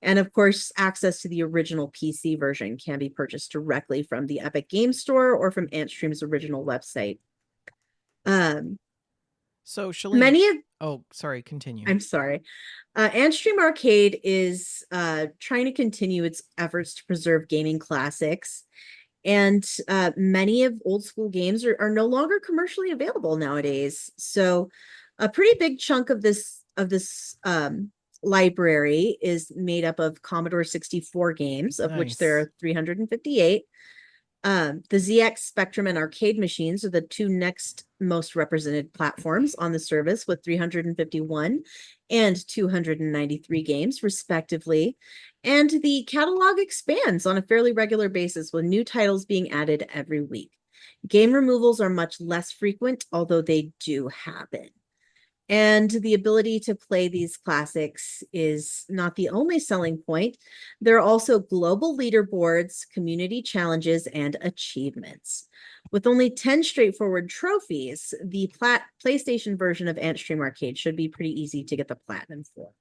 And of course, access to the original PC version can be purchased directly from the Epic Game Store or from Antstream's original website. So, Shalene. Many of Oh, sorry, continue. I'm sorry. Antstream Arcade is trying to continue its efforts to preserve gaming classics. And many of old school games are no longer commercially available nowadays. So a pretty big chunk of this library is made up of Commodore 64 games, of which there Nice. are 358. The ZX Spectrum and arcade machines are the two next most represented platforms on the service, with 351 and 293 games, respectively. And the catalog expands on a fairly regular basis, with new titles being added every week. Game removals are much less frequent, although they do happen. And the ability to play these classics is not the only selling point. There are also global leaderboards, community challenges, and achievements. With only 10 straightforward trophies, the PlayStation version of Antstream Arcade should be pretty easy to get the platinum for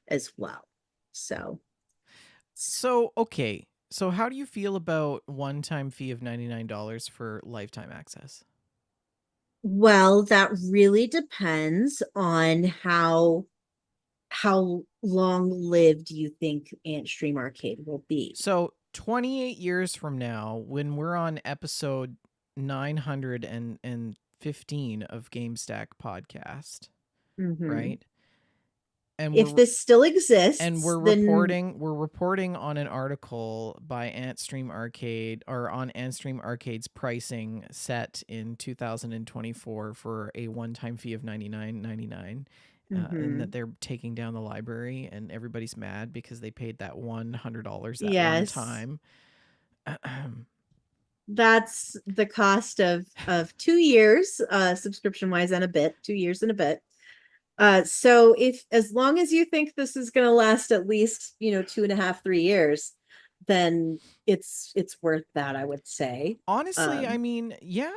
as well. So, okay. So, how do you feel about one-time fee of $99 for lifetime access? Well, that really depends on how long lived you think Antstream Arcade will be. So, 28 years from now, when we're on episode 915 of Gamestack podcast, Mm-hmm. right? And If we're this still and exists, then we're reporting on an article by Antstream Arcade, or on Antstream Arcade's pricing set in 2024 for a one-time fee of $99.99, and that mhm. they're taking down the library, and everybody's mad because they paid that $100 that one Yes, time. that's the cost of 2 years, subscription wise, and a bit, 2 years and a bit. So if as long as you think this is going to last at least 2.5, 3 years, then it's worth that, I would say. Honestly, I Um, mean, yeah,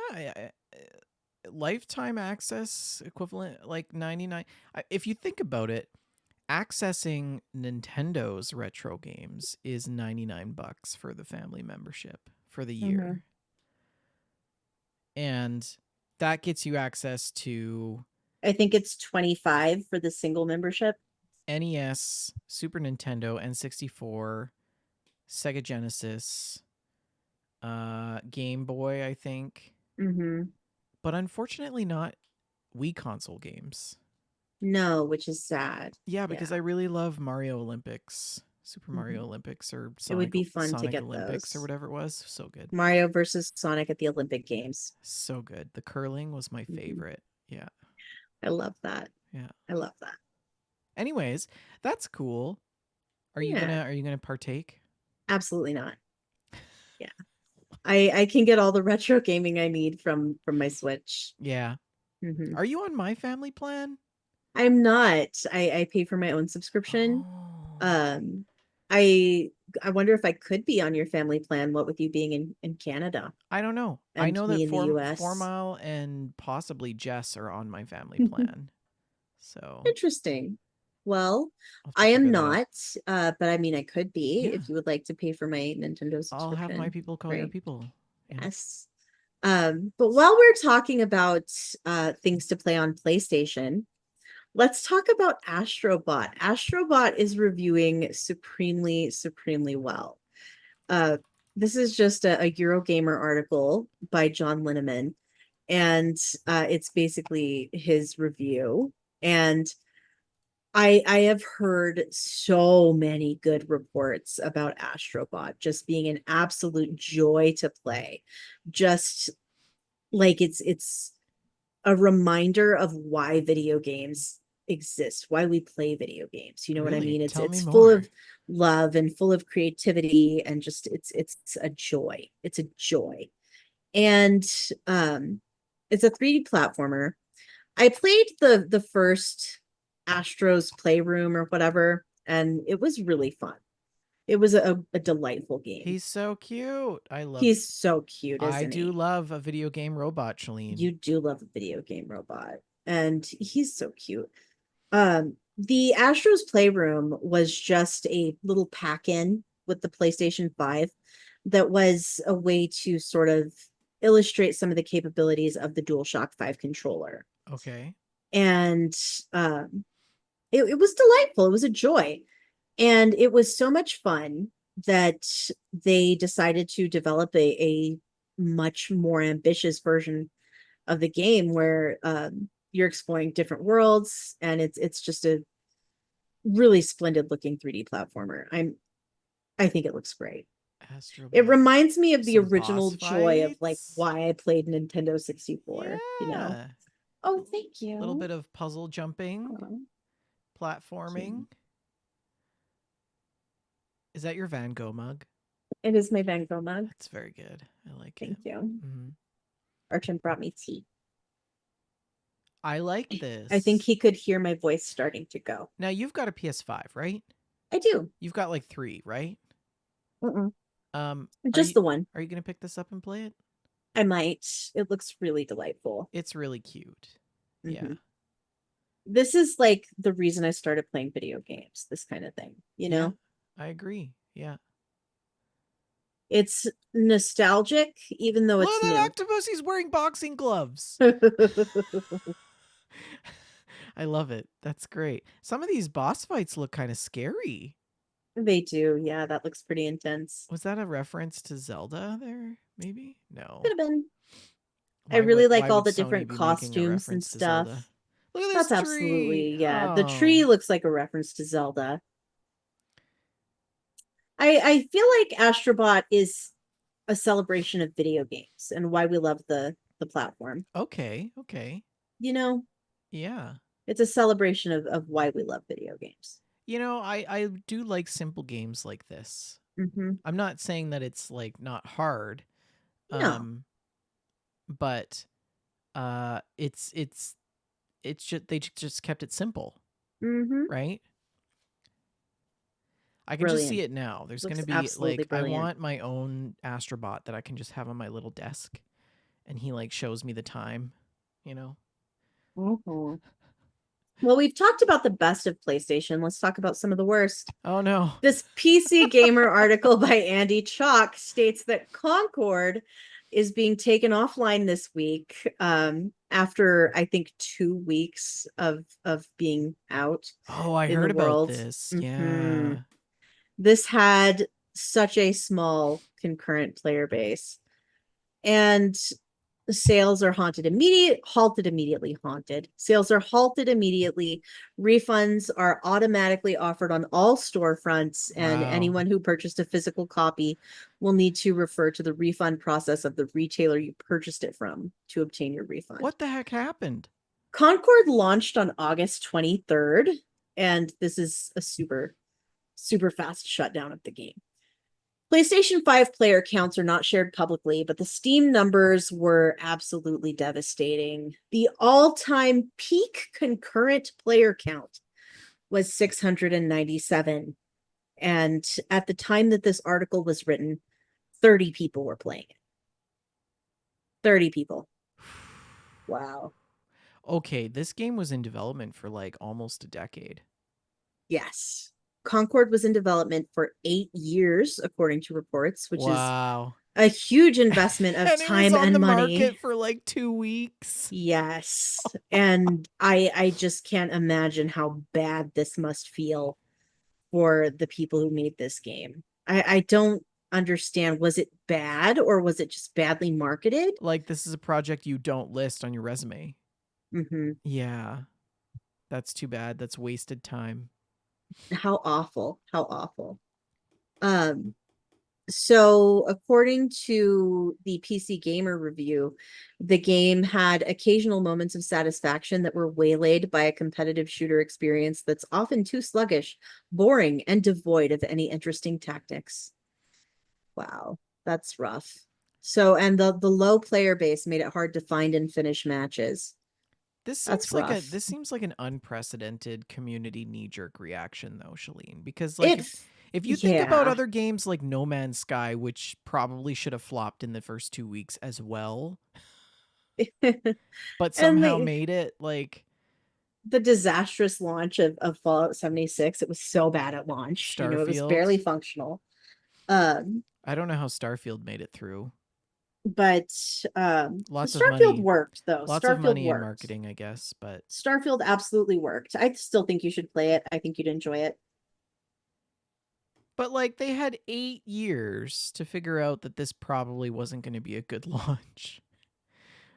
lifetime access equivalent like 99. If you think about it, accessing Nintendo's retro games is 99 bucks for the family membership for the mhm. year. And that gets you access to I think it's 25 for the single membership. NES, Super Nintendo, N64, Sega Genesis, Game Boy, I think. Hmm. But unfortunately not Wii console games. No, which is sad. Yeah, because Yeah. I really love Mario Olympics, Super Mhm. Mario Olympics, or It would Sonic be fun to Sonic get Olympics or those. whatever it was. So good. Mario versus Sonic at the Olympic Games. So good. The curling was my Mhm. favorite. Yeah. I love that. Yeah. I love that. Anyways, that's cool. Are you Yeah, gonna are you gonna partake? absolutely not. Yeah. I can get all the retro gaming I need from my Switch. Yeah. Hmm. Are you on my family plan? I'm not. I pay for my own subscription. Oh. Um, I I wonder if I could be on your family plan, what with you being in Canada I don't know. I and know that me in the Four US. Mile and possibly Jess are on my family plan. So Interesting. Well, I'll have to I am figure that out. not, but I mean, I could be Yeah. if you would like to pay for my Nintendo I'll have my subscription. people call your Right. people. Yeah. Yes. But while we're talking about things to play on PlayStation, let's talk about Astrobot. Astrobot is reviewing supremely, supremely well. Uh, this is just a Eurogamer article by John Lineman, and it's basically his review. And I have heard so many good reports about Astrobot just being an absolute joy to play. Just like it's a reminder of why video games exist, why we play video games. You know what I Really? mean? It's Tell me it's full more. of love and full of creativity and just it's a joy. It's a joy. And um it's a 3D platformer. I played the first Astro's Playroom or whatever, and it was really fun. It was a delightful game. He's so cute. He's so cute, I isn't do he? love a video game robot, Shalene. You do love a video game robot, and he's so cute. The Astro's Playroom was just a little pack-in with the PlayStation 5 that was a way to sort of illustrate some of the capabilities of the DualShock 5 controller. Okay. And um, it was delightful. It was a joy. And it was so much fun that they decided to develop a much more ambitious version of the game where you're exploring different worlds, and it's just a really splendid looking 3D platformer. I think it looks great. It Astrobot. reminds me of the Some original boss joy of like fights. why I played Nintendo 64, you know. Yeah. Oh, thank A little you. bit of puzzle jumping, Oh, platforming. Is that your Van Gogh mug? it is my Van Gogh mug. That's very good. I like it. Thank you. Hmm. Archon brought me tea. I like I think this. he could hear my voice starting to go. Now you've got a PS5, right? I do. You've got like three, right? Mm-mm. Um, are Just you the one. are you gonna pick this up and play it? I might. It looks really delightful. It's really cute. Yeah. Hmm. This is like the reason I started playing video games, this kind of thing, you Yeah. know? I agree. Yeah. It's nostalgic, even though Look it's at that new. octopus. He's wearing boxing gloves. I love it. That's great. Some of these boss fights look kind of scary. They do. Yeah, that looks pretty intense. Was that a reference to Zelda there? Maybe? Could No. have been. I Why really would like why all would the Sony different be making a costumes and reference to Zelda? stuff. Look at this That's tree. absolutely, yeah. The tree Oh. looks like a reference to Zelda. I feel like Astrobot is a celebration of video games and why we love the platform. Okay. Okay. You know, Yeah. it's a celebration of why we love video games. I do like simple games like this. Hmm. I'm not saying that it's like not hard. No. Um but it's just they just kept it simple, Hmm. right? I can just see Brilliant. it now. There's going Looks to be absolutely like I brilliant. want my own Astrobot that I can just have on my little desk and he like shows me the time, you know. Mhm. Well, we've talked about the best of PlayStation. Let's talk about some of the worst. Oh no. This PC Gamer article by Andy Chalk states that Concord is being taken offline this week after I think 2 weeks of being out Oh, I in the heard about world. this. Hmm. Yeah. This had such a small concurrent player base. And Sales are halted immediately. Sales are halted immediately. Refunds are automatically offered on all storefronts, and Wow. anyone who purchased a physical copy will need to refer to the refund process of the retailer you purchased it from to obtain your refund. What the heck happened? Concord launched on August 23rd, and this is a super fast shutdown of the game. PlayStation 5 player counts are not shared publicly, but the Steam numbers were absolutely devastating. The all time peak concurrent player count was 697. And at the time that this article was written, 30 people were playing it. 30 people. Wow. Okay, this game was in development for like almost a decade. Yes. Concord was in development for 8 years, according to reports, which is Wow. a huge investment of And it was time on the and money. market for like 2 weeks. Yes. And I just can't imagine how bad this must feel for the people who made this game. I don't understand. Was it bad or was it just badly marketed? Like, this is a project you don't list on your resume. Mm-hmm. Yeah, that's too bad. That's wasted time. How awful. How awful. Um, So, according to the PC Gamer review, the game had occasional moments of satisfaction that were waylaid by a competitive shooter experience that's often too sluggish, boring, and devoid of any interesting tactics. Wow, that's rough. So, and the low player base made it hard to find and finish matches. That's rough. This seems like an unprecedented community knee-jerk reaction though, Shalene, because like It, if you think about yeah. other games like No Man's Sky, which probably should have flopped in the first 2 weeks as well, but And somehow made it, like the disastrous launch of Fallout 76. It was so bad at launch. It was barely Starfield. functional. Um, I don't know how Starfield made it through. but Lots of Starfield money. worked though. Lots of Starfield money in worked. marketing, I guess, but Starfield absolutely worked. I still think you should play it. I think you'd enjoy it. like they had 8 years to figure out that this probably wasn't going to be a good launch.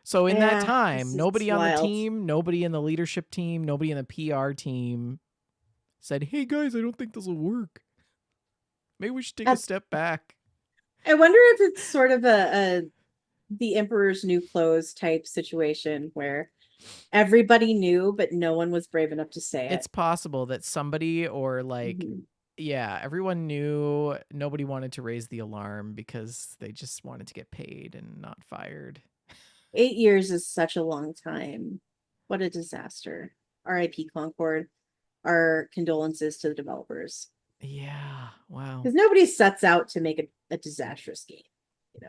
So in that Yeah, time, this is nobody on the wild. team, nobody in the leadership team, nobody in the PR team said, "Hey guys, I don't think this will work. Maybe we should take a I, step back." I wonder if it's sort of a the Emperor's New Clothes type situation where everybody knew, but no one was brave enough to say It's it. possible that somebody or like Mhm. yeah, everyone knew, nobody wanted to raise the alarm because they just wanted to get paid and not fired. 8 years is such a long time. What a disaster. RIP Concord. Our condolences to the developers. Yeah, wow. Because nobody sets out to make a disastrous game. You know.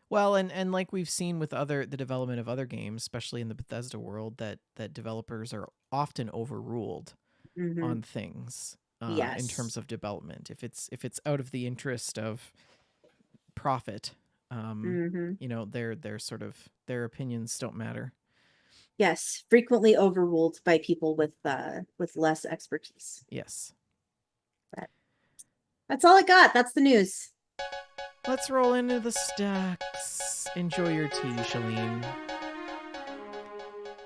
Well, and like we've seen with the development of other games, especially in the Bethesda world, that developers are often overruled Mm-hmm. on things in Yes. terms of development. If it's out of the interest of profit, Mm-hmm. their sort of their opinions don't matter. Yes. Frequently overruled by people with less expertise. Yes. But that's all I got. That's the news. Let's roll into the stacks. Enjoy your tea, Shalene.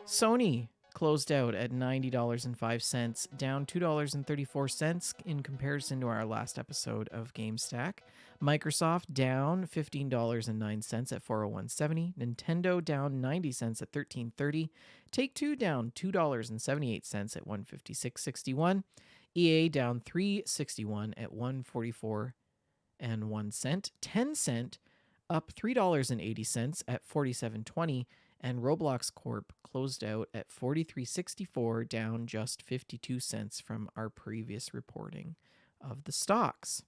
Sony closed out at $90.05, down $2.34 in comparison to our last episode of Gamestack. Microsoft down $15.09 at 401.70. Nintendo down 90 cents at 13.30. Take-Two down $2.78 at 156.61. EA down 3.61 at 144 and 1 cent. Tencent up $3.80 at 47.20, and Roblox Corp closed out at 43.64, down just 52 cents from our previous reporting of the stocks.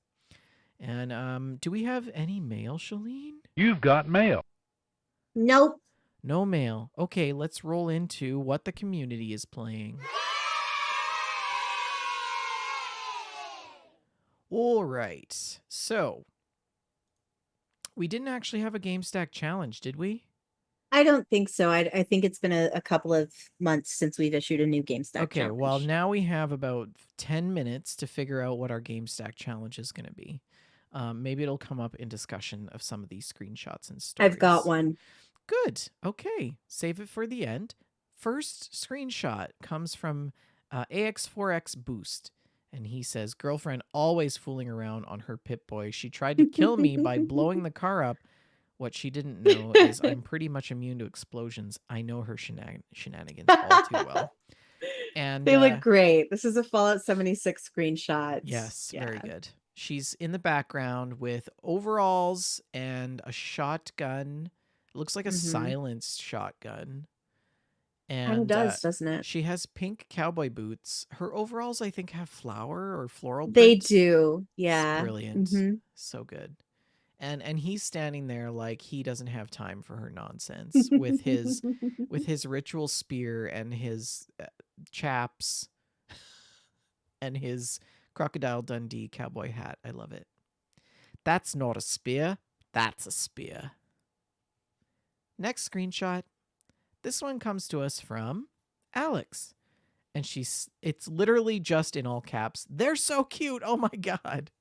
And do we have any mail, Shalene? You've got mail. Nope. No mail. Okay, let's roll into what the community is playing. All right. So, we didn't actually have a GameStack challenge, did we? I don't think so. I think it's been a couple of months since we've issued a new GameStack Okay, well, challenge. now we have about 10 minutes to figure out what our GameStack challenge is going to be. Maybe it'll come up in discussion of some of these screenshots and I've got stories. one. Good. Okay. Save it for the end. First screenshot comes from AX4X Boost. And he says, girlfriend always fooling around on her Pip-Boy. She tried to kill me by blowing the car up. What she didn't know is I'm pretty much immune to explosions. I know her shenanigans all too well. And They look great. This is a Fallout 76 screenshot. yes, Yeah. very good. She's in the background with overalls and a shotgun. It looks like a silenced shotgun. Kind of And does, doesn't it? she has pink cowboy boots. Her overalls, I think, have flower or floral They print. do. It's Yeah. brilliant. So good. And he's standing there like he doesn't have time for her nonsense with his ritual spear and his chaps and his Crocodile Dundee cowboy hat. I love it. That's not a spear. That's a spear. Next screenshot. This one comes to us from Alex. And it's literally just in all caps. They're so cute. Oh my god.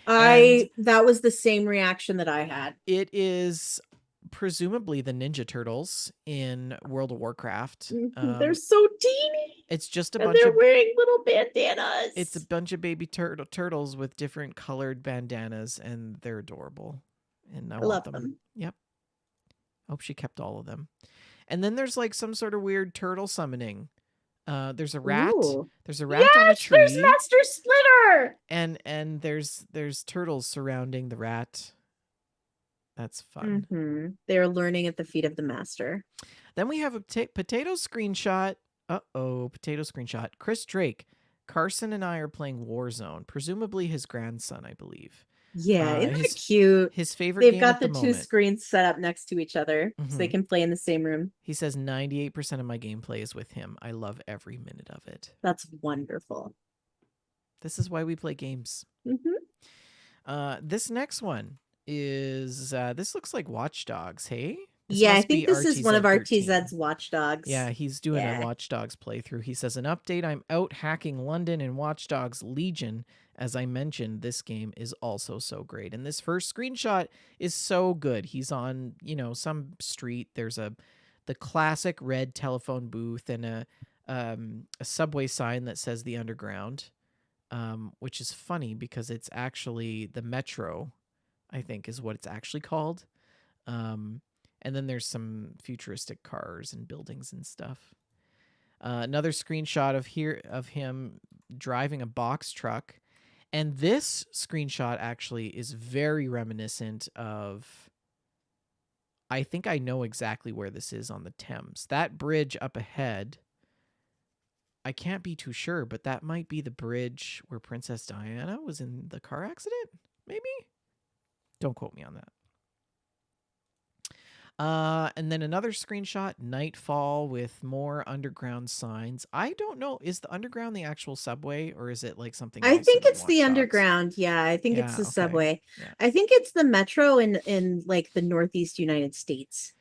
And That was the same reaction that I had. it is presumably the Ninja Turtles in World of Warcraft. They're so teeny. It's just a And bunch they're of wearing little bandanas. it's a bunch of baby turtles with different colored bandanas, and they're adorable. And I want love them. them. Yep. Hope she kept all of them. And then there's like some sort of weird turtle summoning. There's a rat. Ooh. There's a rat on a tree. There's Master Splitter. And there's turtles surrounding the rat. That's fun. They're learning at the feet of the master. Then we have a potato screenshot. Potato screenshot. Chris Drake. Carson and I are playing Warzone. Presumably his grandson, I believe. Yeah, isn't that cute? His favorite They've game got at the two moment. screens set up next to each other so they can play in the same room. He says 98% of my gameplay is with him. I love every minute of it. That's wonderful. This is why we play games. This next one is this looks like Watch Dogs. Hey, yeah, I think this is one of RTZ's Watch Dogs. Yeah, he's doing a Watch Dogs playthrough. He says, an update, I'm out hacking London in Watch Dogs Legion. As I mentioned, this game is also so great. And this first screenshot is so good. He's on, some street. There's the classic red telephone booth and a subway sign that says the Underground, which is funny because it's actually the Metro, I think is what it's actually called. And then there's some futuristic cars and buildings and stuff. Another screenshot of him driving a box truck. And this screenshot actually is very reminiscent of, I think I know exactly where this is on the Thames. That bridge up ahead, I can't be too sure, but that might be the bridge where Princess Diana was in the car accident, maybe? Don't quote me on that. And then another screenshot, Nightfall with more underground signs. I don't know. Is the Underground the actual subway or is it like something else? I think it's the Underground. Yeah, I think it's the subway. Yeah. I think it's the Metro in like the Northeast United States.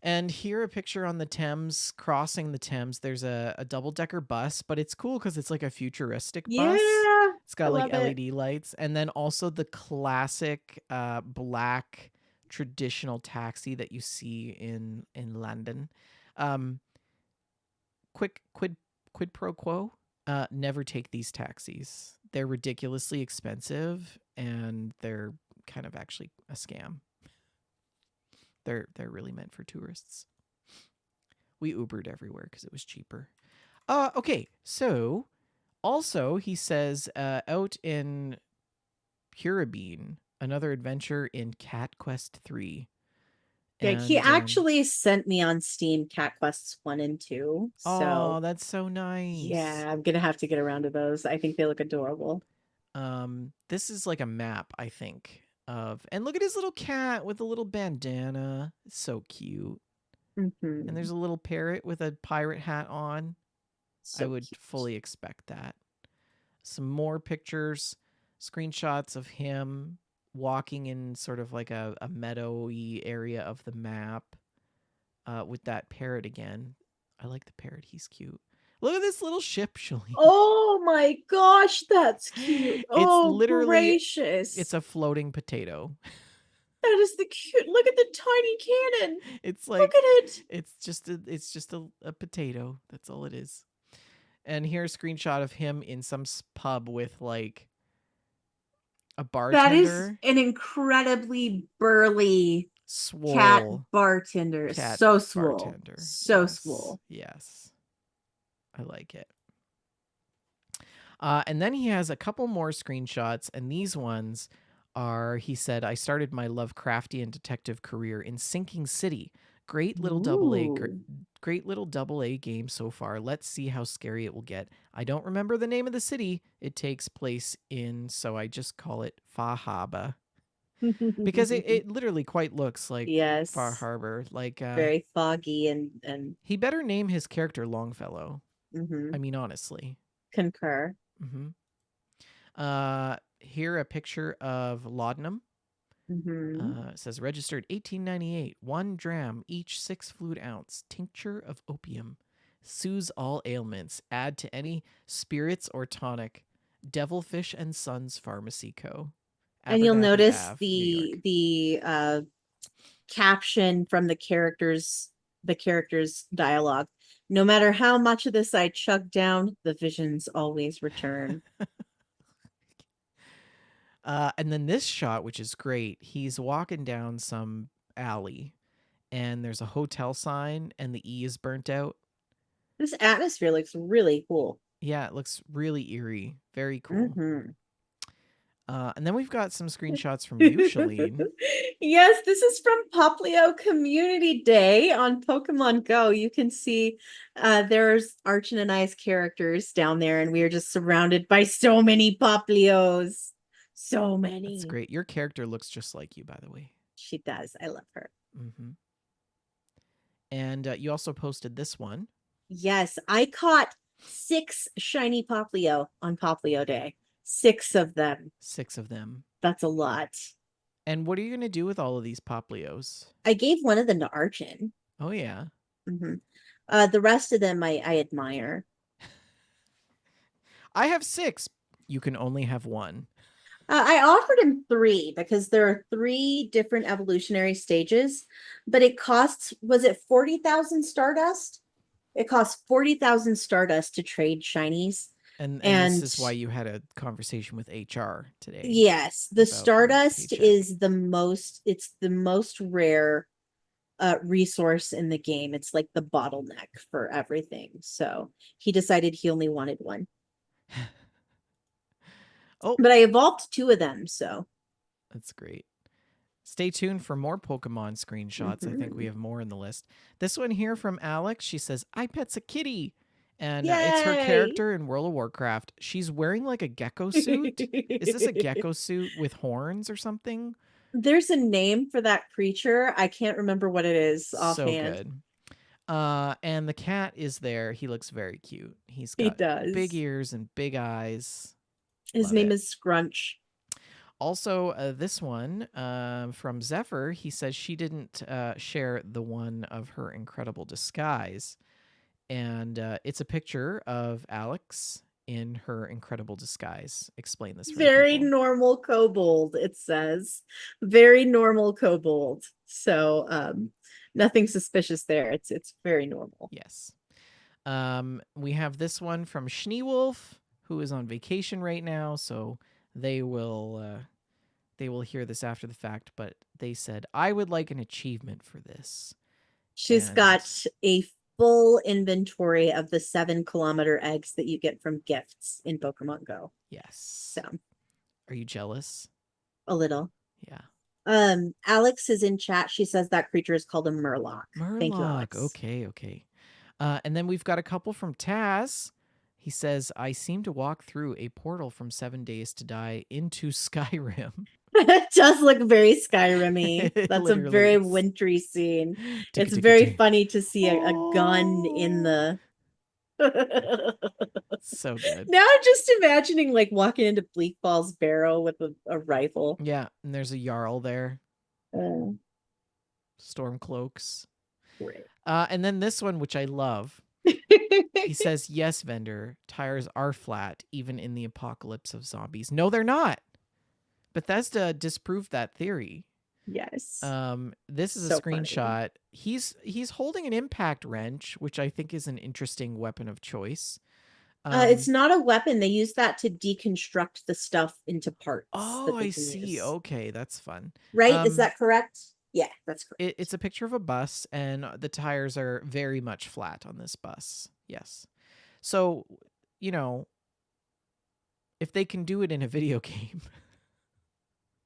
And here a picture on the Thames, crossing the Thames. There's a double-decker bus, but it's cool because it's like a futuristic bus. Yeah, it's got like LED lights. And then also the classic black traditional taxi that you see in London. Quid pro quo, never take these taxis. They're ridiculously expensive and they're kind of actually a scam. They're really meant for tourists. We Ubered everywhere because it was cheaper. Okay, so also he says out in Purabine, another adventure in Cat Quest 3. Yeah, he actually sent me on Steam Cat Quests 1 and 2. So that's so nice. Yeah, I'm gonna have to get around to those. I think they look adorable. This is like a map, I think, and look at his little cat with a little bandana. It's so cute. And there's a little parrot with a pirate hat on. So I would fully expect that. Some more pictures, screenshots of him walking in sort of like a meadowy area of the map with that parrot again. I like the parrot. He's cute. Look at this little ship, Shalene. Oh my gosh, that's cute. It's Oh, literally gracious. it's a floating potato. That is the cute. Look at the tiny cannon. It's Look like at it. it's just a potato. That's all it is. And here's a screenshot of him in some pub with like a That is bartender. an incredibly burly cat Swole bartender. cat So swole. bartender. So Yes. swole. Yes. I like it. And then he has a couple more screenshots, and these ones are, he said, I started my Lovecraftian detective career in Sinking City. Ooh. Great little double A game so far. Let's see how scary it will get. I don't remember the name of the city it takes place in, so I just call it Fahaba. Because it literally quite looks like Far Yes. Harbor. Like, Very foggy and he better name his character Longfellow. I mhm, mean, honestly. concur. Mm-hmm. Here a picture of laudanum. Hmm. It says registered 1898, 1 dram each 6 fluid ounce, tincture of opium. Soothes all ailments. Add to any spirits or tonic. Devilfish and Sons Pharmacy Co. And you'll Abernathy notice Ave, New the York. caption from the characters dialogue. No matter how much of this I chug down, the visions always return. And then this shot, which is great, he's walking down some alley and there's a hotel sign and the E is burnt out. This atmosphere looks really cool. Yeah, it looks really eerie. Very cool. Hmm. And then we've got some screenshots from you, Shalene. Yes, this is from Poplio Community Day on Pokemon Go. You can see there's Archon and I's characters down there, and we are just surrounded by so many Poplios. So That's many. great. Your character looks just like you, by the way. She does. I love her. Mm-hmm. And you also posted this one. Yes, I caught 6 shiny Poplio on Poplio Day. 6 of them. 6 of them. That's a lot. And what are you going to do with all of these Poplios? I gave one of them to Archon. Oh, yeah. Hmm. The rest of them I admire. I have 6. You can only have one. I offered him 3 because there are 3 different evolutionary stages, but it costs, was it 40,000 Stardust? It costs 40,000 Stardust to trade shinies. And this And is why you had a conversation with HR today yes, the about your Stardust paycheck. is it's the most rare resource in the game. It's like the bottleneck for everything. So he decided he only wanted one. Oh, But I evolved 2 of them, so. that's great. Stay tuned for more Pokemon screenshots. I think we Mhm. have more in the list. This one here from Alex. She says, I pet's a kitty. And it's her Yay! character in World of Warcraft. She's wearing like a gecko suit. Is this a gecko suit with horns or something? There's a name for that creature. I can't remember what it is So offhand. good. And the cat is there. He looks very cute. He's He got big does. ears and big eyes. His Love name it. is Scrunch. Also, this one from Zephyr, he says she didn't share the one of her incredible disguise. And it's a picture of Alex in her incredible disguise. Explain this for the Very people. normal kobold, it says. Very normal kobold. So nothing suspicious there. It's very normal. Yes. We have this one from Schneewolf, who is on vacation right now, so they will hear this after the fact, but they said, I would like an achievement for this. She's And got a full inventory of the 7 kilometer eggs that you get from gifts in Pokemon Go. yes. So Are you jealous? a little. Yeah. Alex is in chat. She says that creature is called a Murloc. Thank you, Murloc. Alex. Okay, okay. And then we've got a couple from Taz. He says, I seem to walk through a portal from 7 Days to Die into Skyrim. It does look very Skyrim-y. It That's a literally very is. wintry scene. Ticka It's ticka very tick. funny to see a gun in Oh, the. so good. Now I'm just imagining like walking into Bleak Falls Barrow with a rifle. Yeah, and there's a Jarl there. Oh, Storm cloaks. great. And then this one, which I love. He says, yes, vendor, tires are flat, even in the apocalypse of zombies. No, they're not. Bethesda disproved that theory. Yes. This is a So funny. screenshot. He's holding an impact wrench, which I think is an interesting weapon of choice. It's not a weapon. They use that to deconstruct the stuff into parts Oh, that they I can see. use. Okay, that's fun. Right? Is that correct? Yeah, that's It's correct. a picture of a bus, and the tires are very much flat on this bus. Yes. So, you know, if they can do it in a video game,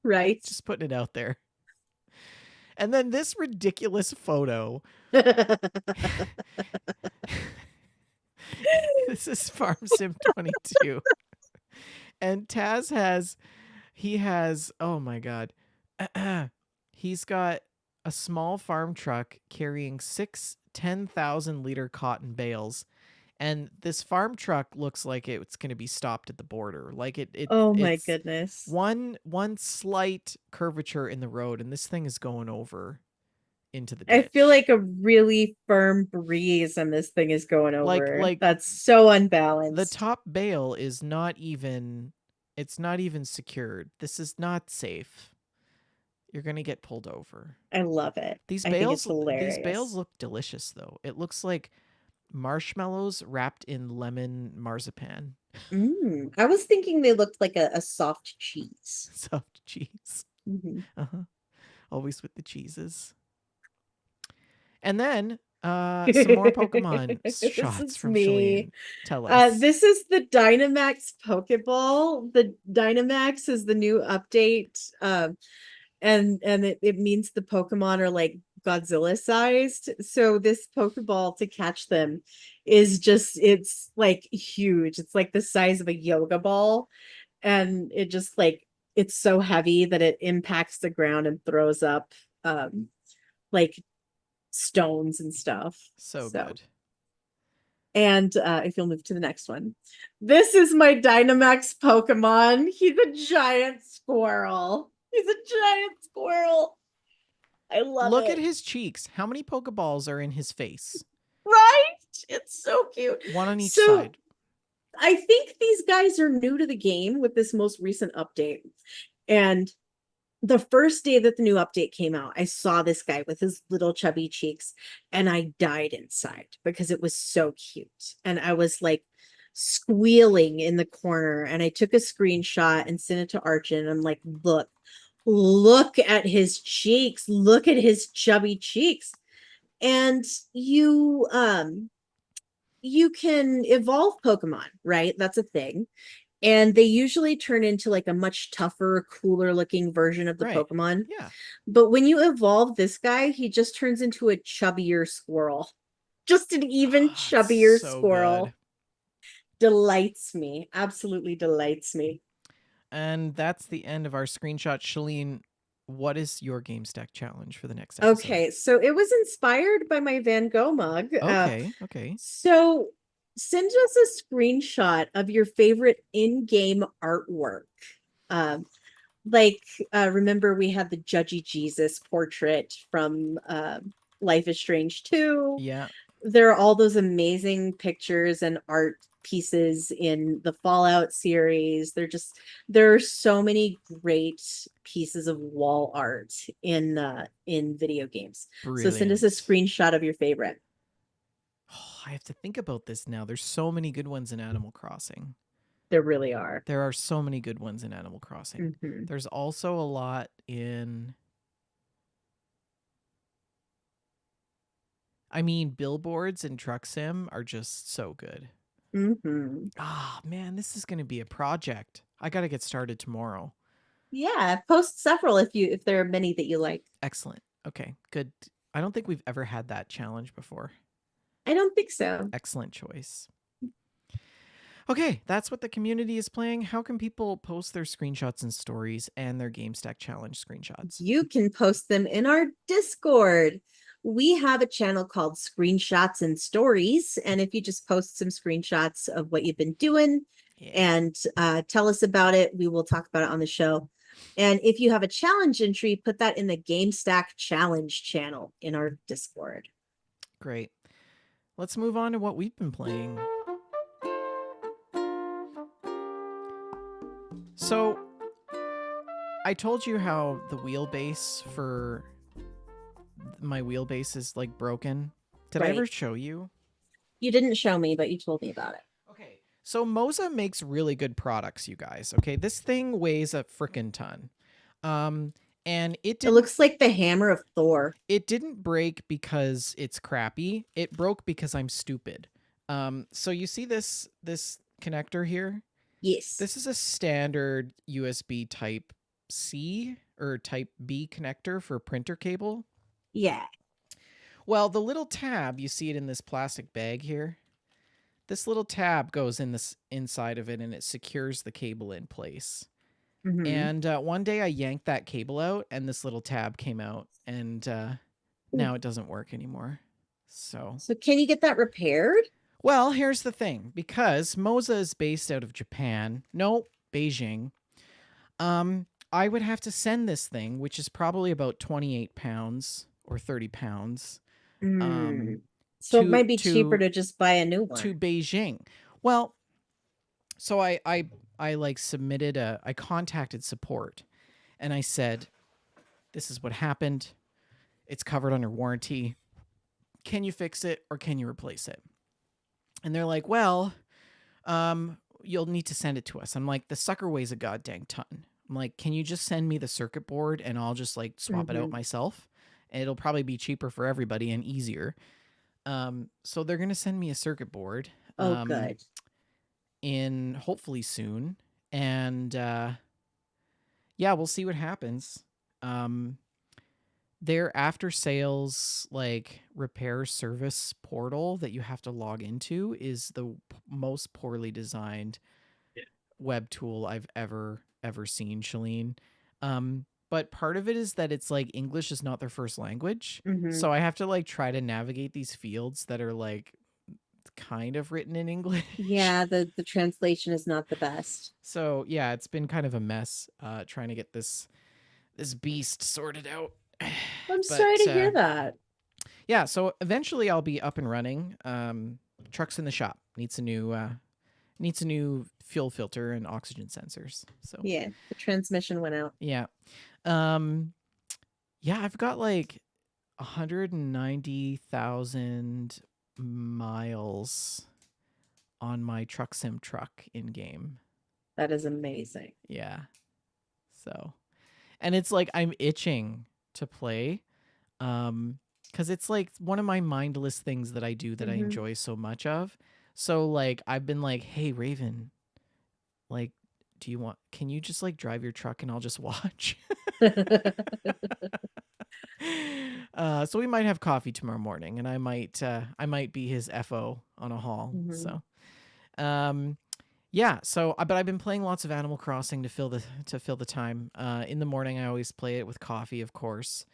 Right. just putting it out there. And then this ridiculous photo. This is Farm Sim 22. And Taz has, oh my God. He's got a small farm truck carrying 10,000 liter cotton bales. And this farm truck looks like it's going to be stopped at the border. Like Oh my it's goodness. one slight curvature in the road, and this thing is going over into the I feel ditch. like a really firm breeze and this thing is going over. Like That's so the unbalanced. top bale is not even, it's not even secured. This is not safe. You're going to get pulled over. I love it. I think it's These bales hilarious. look delicious though. It looks like marshmallows wrapped in lemon marzipan. I was thinking they looked like a soft cheese. Soft cheese. Hmm. Uh-huh. Always with the cheeses. And then some more Pokemon This shots is from me. Shalene. Tell us. This is the Dynamax Pokeball. The Dynamax is the new update. And it means the Pokemon are like Godzilla sized. So this Pokeball to catch them is just it's like huge. It's like the size of a yoga ball. And it just like it's so heavy that it impacts the ground and throws up like stones and stuff. So So good. and if you'll move to the next one. This is my Dynamax Pokemon. He's a giant squirrel. He's a giant squirrel. I love Look at it. his cheeks. How many Pokeballs are in his face? Right? It's so cute. One on each So side. I think these guys are new to the game with this most recent update. And the first day that the new update came out, I saw this guy with his little chubby cheeks and I died inside because it was so cute. And I was like squealing in the corner and I took a screenshot and sent it to Archon. I'm like, look at his cheeks. Look at his chubby cheeks. And you can evolve Pokemon, right? That's a thing. And they usually turn into like a much tougher, cooler looking version of the Right. Pokemon. Yeah. But when you evolve this guy, he just turns into a chubbier squirrel. Just an even Oh, it's chubbier so good. squirrel. Delights me. Absolutely delights me. And that's the end of our screenshot. Shalene, what is your Gamestack challenge for the next episode? Okay, so it was inspired by my Van Gogh mug. Okay. Okay. So send us a screenshot of your favorite in-game artwork. Um, like remember we had the Judgy Jesus portrait from Life is Strange 2. Yeah. There are all those amazing pictures and art pieces in the Fallout series. There are so many great pieces of wall art in video games. So send us a Brilliant. screenshot of your favorite. Oh, I have to think about this now. There's so many good ones in Animal Crossing. There really are. There are so many good ones in Animal Crossing. Mm-hmm. There's also a lot in. I mean, billboards and Truck Sim are just so good. Mm-hmm. Ah, man, this is going to be a project. I got to get started tomorrow. Yeah, post several if there are many that you like. Excellent. Okay, good. I don't think we've ever had that challenge before. I don't think so. Excellent choice. Okay, that's what the community is playing. How can people post their screenshots and stories and their GameStack challenge screenshots? You can post them in our Discord. We have a channel called Screenshots and Stories. And if you just post some screenshots of what you've been doing Yeah. and tell us about it, we will talk about it on the show. And if you have a challenge entry, put that in the GameStack challenge channel in our Discord. Great. let's move on to what we've been playing. So, I told you how the wheelbase for my wheelbase is like broken. Did I ever Right. show you? You didn't show me, but you told me about it. Okay. So Moza makes really good products, you guys. Okay, this thing weighs a frickin' ton. Um and It looks like the hammer of Thor. it didn't break because it's crappy. It broke because I'm stupid. So you see this connector here? Yes. This is a standard USB type C or type B connector for printer cable. Yeah. Well, the little tab, you see it in this plastic bag here. This little tab goes in this inside of it and it secures the cable in place. Mm-hmm. And one day I yanked that cable out and this little tab came out and now it doesn't work anymore. So, So can you get that repaired? well, here's the thing. Because Moza is based out of Japan, no, Beijing, I would have to send this thing, which is probably about 28 pounds or 30 pounds, um, Mm. So it to might be cheaper to to just buy a new to one. Beijing. Well, so I like submitted I contacted support and I said, this is what happened. It's covered under warranty. Can you fix it or can you replace it? And they're like, well, you'll need to send it to us. I'm like, the sucker weighs a goddamn ton. I'm like, can you just send me the circuit board and I'll just like swap it out Mm-hmm. myself? And it'll probably be cheaper for everybody and easier. So they're gonna send me a circuit board Oh, good. in hopefully soon, and yeah, we'll see what happens. Um, their after sales like repair service portal that you have to log into is the most poorly designed web tool I've ever seen, Shalene. But part of it is that it's like English is not their first language. Mm-hmm. So I have to like try to navigate these fields that are like kind of written in English. Yeah, the translation is not the best. So yeah, it's been kind of a mess trying to get this beast sorted out. I'm sorry But to hear that. yeah, so eventually I'll be up and running. Truck's in the shop. Needs a new fuel filter and oxygen sensors. So Yeah, the transmission went out. yeah. Um yeah, I've got like 190,000 miles on my truck sim truck in game. That is amazing. Yeah. So, and it's like I'm itching to play cuz it's like one of my mindless things that I do that I Mm-hmm. enjoy so much of. So like I've been like, "Hey Raven, like do you want can you just like drive your truck and I'll just watch?" So we might have coffee tomorrow morning and I might be his FO on a haul. Mm-hmm. So, um yeah, so but I've been playing lots of Animal Crossing to fill the time. In the morning I always play it with coffee, of course.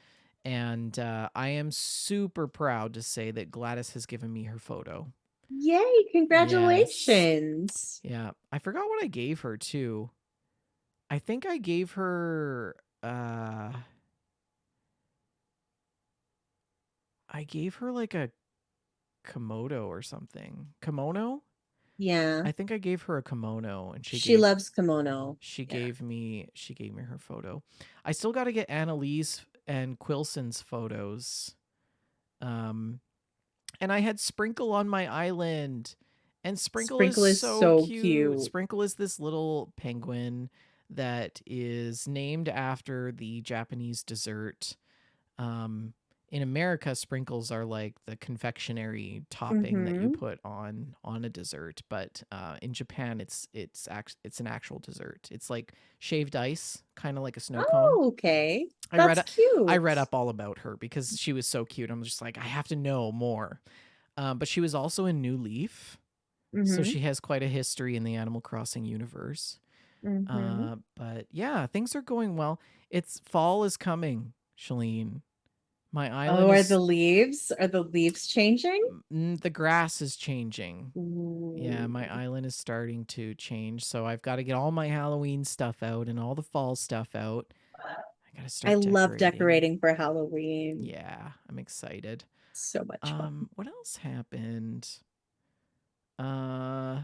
And I am super proud to say that Gladys has given me her photo. Yay, Yes. congratulations. Yeah. I forgot what I gave her too. I think I gave her I gave her like a Komodo or something. Kimono? Yeah, I think I gave her a kimono and she loves kimono. Yeah. she gave me her photo. I still got to get Annalise and Quilson's photos. Um and I had Sprinkle on my island. And Sprinkle is Sprinkle is so so cute. cute. Sprinkle is this little penguin that is named after the Japanese dessert. Um, in America, sprinkles are like the confectionery topping that you Mm-hmm. put on a dessert, but in Japan, it's an actual dessert. It's like shaved ice, kind of like a snow cone. Oh, okay. I read That's I cute. read up all about her because she was so cute. I'm just like I have to know more. But she was also in New Leaf, so Mm-hmm. she has quite a history in the Animal Crossing universe. Mm-hmm. But yeah, things are going well. It's fall is coming, Shalene. My Oh, island is are the leaves changing? the grass is changing. Yeah, my Ooh. island is starting to change, so I've got to get all my Halloween stuff out and all the fall stuff out. I gotta I start love decorating. decorating for Halloween. Yeah, I'm excited. So much fun. What else happened? Uh,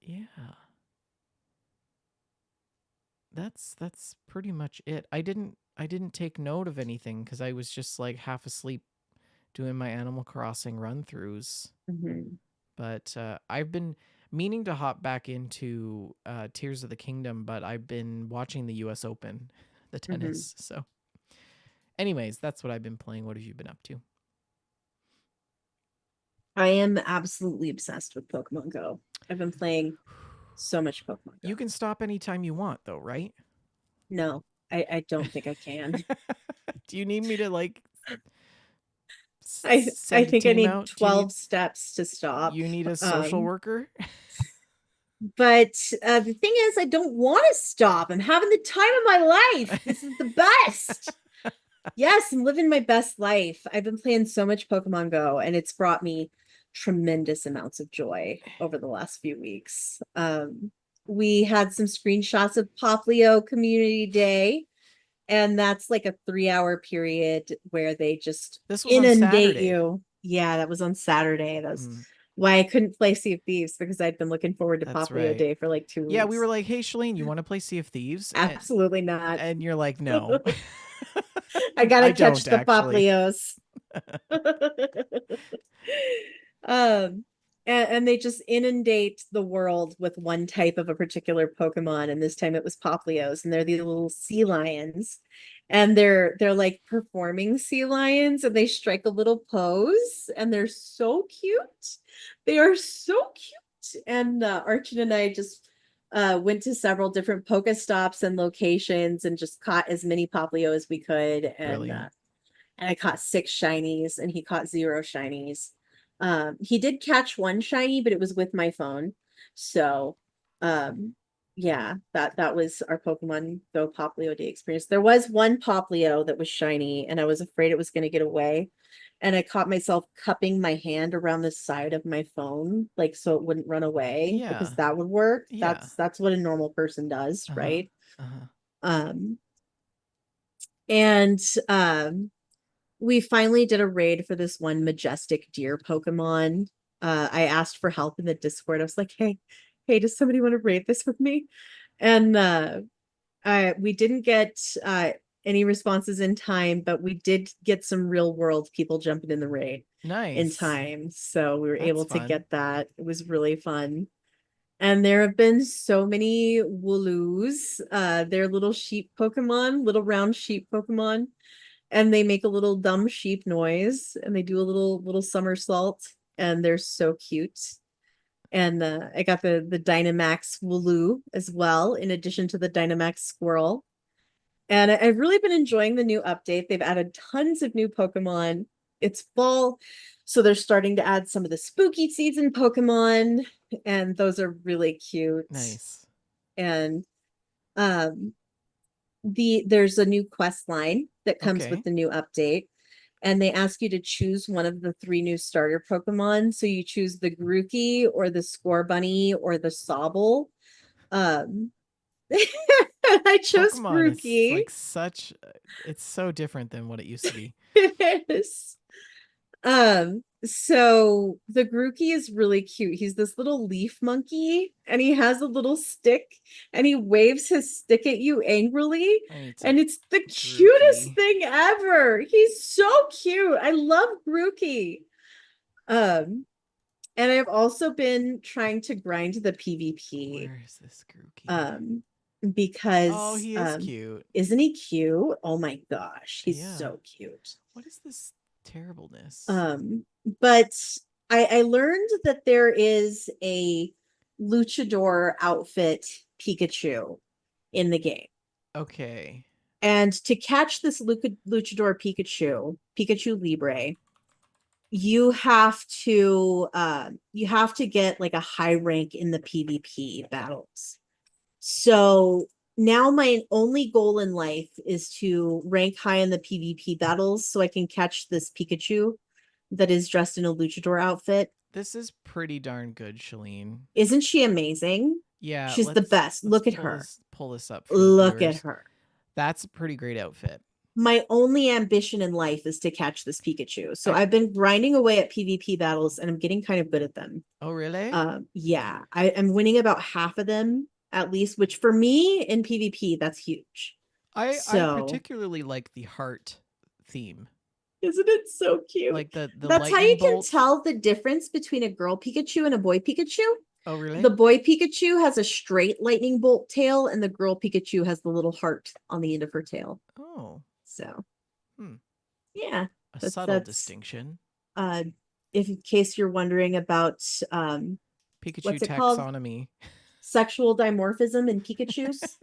yeah, that's pretty much it. I didn't take note of anything because I was just like half asleep doing my Animal Crossing run throughs. Hmm. But I've been meaning to hop back into Tears of the Kingdom, but I've been watching the U.S. Open, the Hmm. tennis. So, anyways, that's what I've been playing. What have you been up to? I am absolutely obsessed with Pokemon Go. I've been playing so much Pokemon Go. You can stop anytime you want, though, right? No, I don't think I can. Do you need me to like I send a think I team need out? Do you need 12 steps to stop. a social Um, worker? but the thing is, I don't want to stop. I'm having the time of my life. This is the best. Yes, I'm living my best life. I've been playing so much Pokemon Go, and it's brought me tremendous amounts of joy over the last few weeks. We had some screenshots of Poplio Community Day, and that's like a 3 hour period where they just This was on inundate Saturday. you. Yeah, that was on Saturday. That was Mm, why I couldn't play Sea of Thieves because I'd been looking forward to that's Poplio right. Day for like two Yeah, we were weeks. like, "Hey, Shalene, you want to play Sea of Thieves?" Absolutely not. And you're like, "No." I gotta I catch don't the actually. Poplios. um and they just inundate the world with one type of a particular Pokemon, and this time it was Poplios, and they're the little sea lions, and they're like performing sea lions, and they strike a little pose, and they're so cute. They are so cute. And Archie and I just went to several different Pokestops and locations and just caught as many Poplio as we could, Brilliant. and I caught six shinies and he caught zero shinies. He did catch one shiny, but it was with my phone. So, um, yeah, that was our Pokemon Go Poplio Day experience. There was one Poplio that was shiny, and I was afraid it was going to get away. And I caught myself cupping my hand around the side of my phone, like so it wouldn't run away because Yeah. that would work. Yeah. That's what a normal person does, Uh-huh. right? Uh-huh. Um, and we finally did a raid for this one majestic deer Pokemon. I asked for help in the Discord. I was like, hey, does somebody want to raid this with me? And we didn't get any responses in time, but we did get some real world people jumping in the raid in Nice. time. So we were That's able to fun. get that. It was really fun. And there have been so many Wooloos. They're little sheep Pokemon, little round sheep Pokemon, and they make a little dumb sheep noise, and they do a little somersault, and they're so cute. And I got the Dynamax Wooloo as well, in addition to the Dynamax Squirrel. And I've really been enjoying the new update. They've added tons of new Pokemon. It's fall, so they're starting to add some of the spooky season Pokemon, and those are really cute. Nice. And um there's a new quest line that comes with Okay. the new update, and they ask you to choose one of the three new starter Pokemon. So you choose the Grookey or the Scorbunny or the Sobble. Um, I chose Pokemon is Grookey. like such it's so different than what it used to be. Yes. So the Grookey is really cute. He's this little leaf monkey, and he has a little stick, and he waves his stick at you angrily, I need to and it's the cutest Grookey. thing ever. He's so cute. I love Grookey. Um, and I've also been trying to grind the PvP. Where is this Grookey? Um, Oh, because he is cute. isn't he cute? Oh my gosh, he's Yeah. so cute. What is this terribleness? Um, but I learned that there is a luchador outfit Pikachu in the game. Okay. And to catch this luchador Pikachu Libre, you have to get like a high rank in the PvP battles. So now my only goal in life is to rank high in the PvP battles so I can catch this Pikachu that is dressed in a luchador outfit. This is pretty darn good, Shalene. Isn't she amazing? Yeah, She's the best. let's Look at her. pull this up for the Look at viewers. her. That's a pretty great outfit. My only ambition in life is to catch this Pikachu. So I I've been grinding away at PvP battles and I'm getting kind of good at them. Oh, really? Yeah, I am winning about half of them at least, which for me in PvP, that's huge. I So particularly like the heart theme. isn't it so cute? Like the That's how you lightning can bolt. tell the difference between a girl Pikachu and a boy Pikachu. Oh, really? The boy Pikachu has a straight lightning bolt tail, and the girl Pikachu has the little heart on the end of her tail. Oh. So, Hmm. yeah, A subtle that's distinction. uh if in case you're wondering about Pikachu what's it called? taxonomy. Sexual dimorphism in Pikachu's.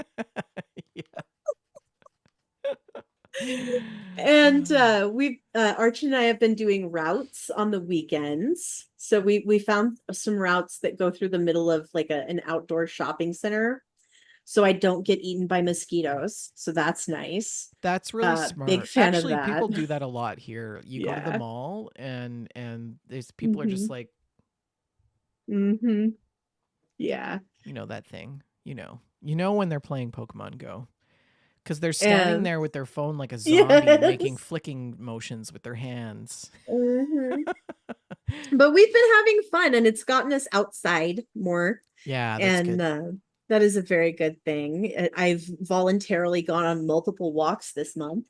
And we've Archie and I have been doing routes on the weekends. So we found some routes that go through the middle of like an outdoor shopping center. So I don't get eaten by mosquitoes. So that's nice. That's really Big smart. fan of Actually, that. people do that a lot here. You go to the Yeah. mall and there's people are just Mm-hmm. like, Mm-hmm. Yeah. you know that thing. You know when they're playing Pokemon Go. Because they're standing And there with their phone like a zombie, making yes. flicking motions with their hands. Mm-hmm. But we've been having fun and it's gotten us outside more. Yeah, that's And good. that is a very good thing. I've voluntarily gone on multiple walks this month.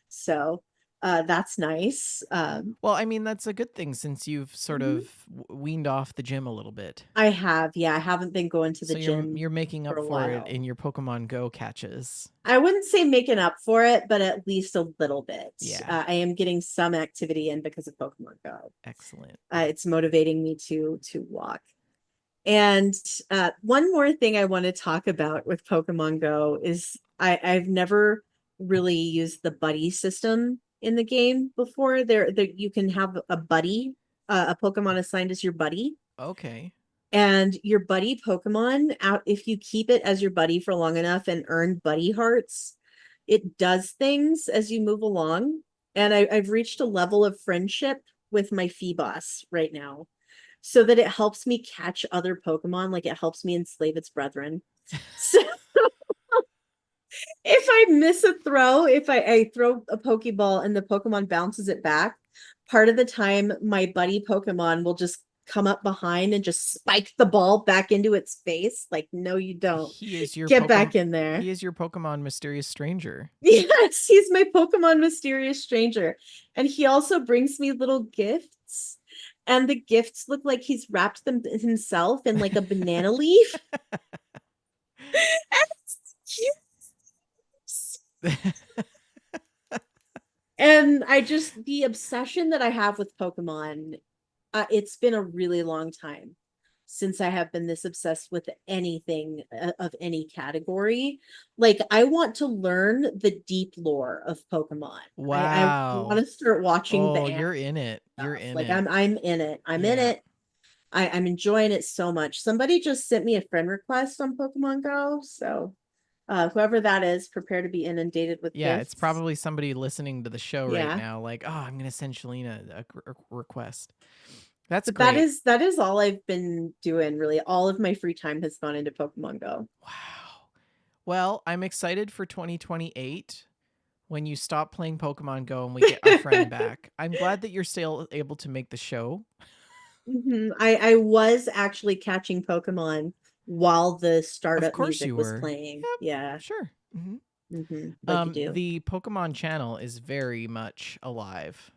So that's nice. Well, I mean, that's a good thing since you've sort Mhm. of weaned off the gym a little bit. I have, yeah, I haven't been going to the So you're gym you're making for up a for it while. in your Pokemon Go catches. I wouldn't say making up for it, but at least a little bit. Yeah, I am getting some activity in because of Pokemon Go. excellent. It's motivating me to walk. And one more thing I want to talk about with Pokemon Go is I've never really used the buddy system in the game before. There you can have a buddy, a Pokemon assigned as your buddy, Okay. and your buddy Pokemon out if you keep it as your buddy for long enough and earn buddy hearts, it does things as you move along. And I've reached a level of friendship with my Feebas right now so that it helps me catch other Pokemon, like it helps me enslave its brethren. So if I miss a throw, if I throw a Pokeball and the Pokemon bounces it back, part of the time my buddy Pokemon will just come up behind and just spike the ball back into its face. Like, no, you don't. He is your Get back Pokemon. in there. He is your Pokemon mysterious stranger. Yes, he's my Pokemon mysterious stranger. And he also brings me little gifts. And the gifts look like he's wrapped them himself in like a banana leaf. And I just, the obsession that I have with Pokemon, it's been a really long time since I have been this obsessed with anything of any category. Like, I want to learn the deep lore of Pokemon. I want Wow. to start watching the Oh, anime you're in it. You're stuff. in Like, it. I'm in it. I'm in Yeah. it. I'm enjoying it so much. Somebody just sent me a friend request on Pokemon Go, so whoever that is, prepare to be inundated with Yeah, it's gifts. probably somebody listening to the show right Yeah. now like, "Oh, I'm going to send Shalina a request." That's But great. that is all I've been doing, really. All of my free time has gone into Pokemon Go. Wow. Well, I'm excited for 2028 when you stop playing Pokemon Go and we get our friend back. I'm glad that you're still able to make the show. I was actually catching Pokemon while the Of startup course music you was were. playing. Yep, Yeah. sure. Like you do. The Pokemon channel is very much alive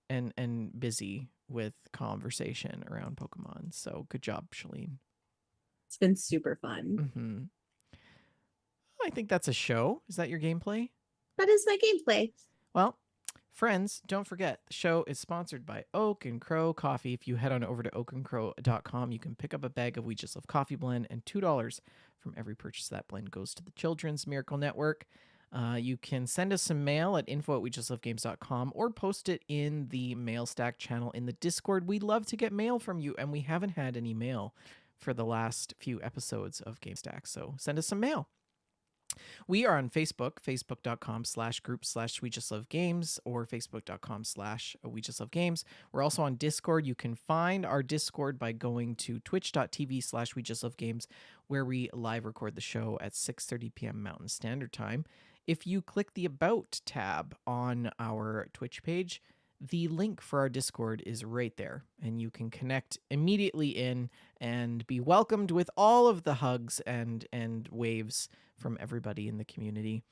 and busy with conversation around Pokemon. So good job, Shalene. It's been super fun. Mm-hmm. I think that's a show. Is that your gameplay? That is my gameplay. Well, friends, don't forget the show is sponsored by Oak and Crow Coffee. If you head on over to oakandcrow.com, you can pick up a bag of We Just Love Coffee blend, and $2 from every purchase of that blend goes to the Children's Miracle Network. You can send us some mail at info@wejustlovegames.com or post it in the mail stack channel in the Discord. We love to get mail from you, and we haven't had any mail for the last few episodes of Gamestack, so send us some mail. We are on Facebook, facebook.com/group/We Just Love Games, or facebook.com/We Just Love Games. We're also on Discord. You can find our Discord by going to twitch.tv/We Just Love Games, where we live record the show at 6:30 p.m. Mountain Standard Time. If you click the About tab on our Twitch page, the link for our Discord is right there, and you can connect immediately in and be welcomed with all of the hugs and waves from everybody in the community.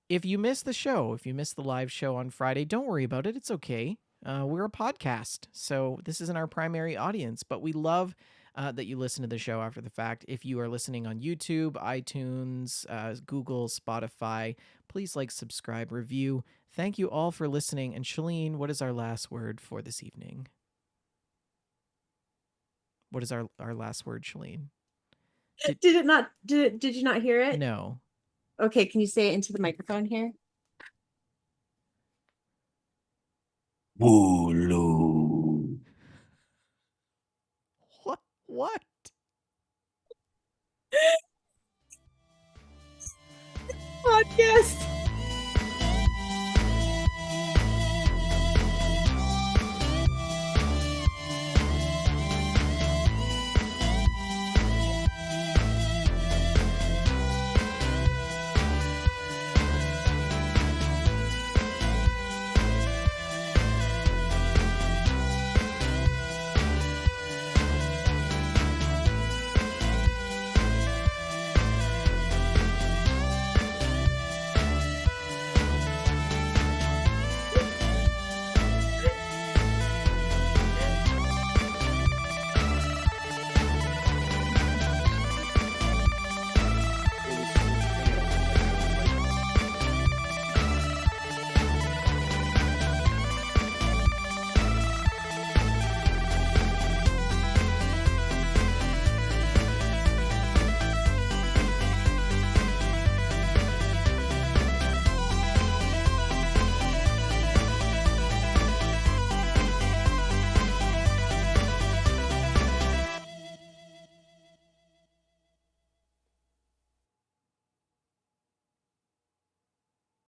If you missed the show, if you missed the live show on Friday, don't worry about it. It's okay. We're a podcast, so this isn't our primary audience, but we love that you listen to the show after the fact. If you are listening on YouTube, iTunes, Google, Spotify, please like, subscribe, review. Thank you all for listening. And Shalene, what is our last word for this evening? What is our last word, Shalene? Did it not? Did you not hear it? No. Okay, can you say it into the microphone here? Wooloo.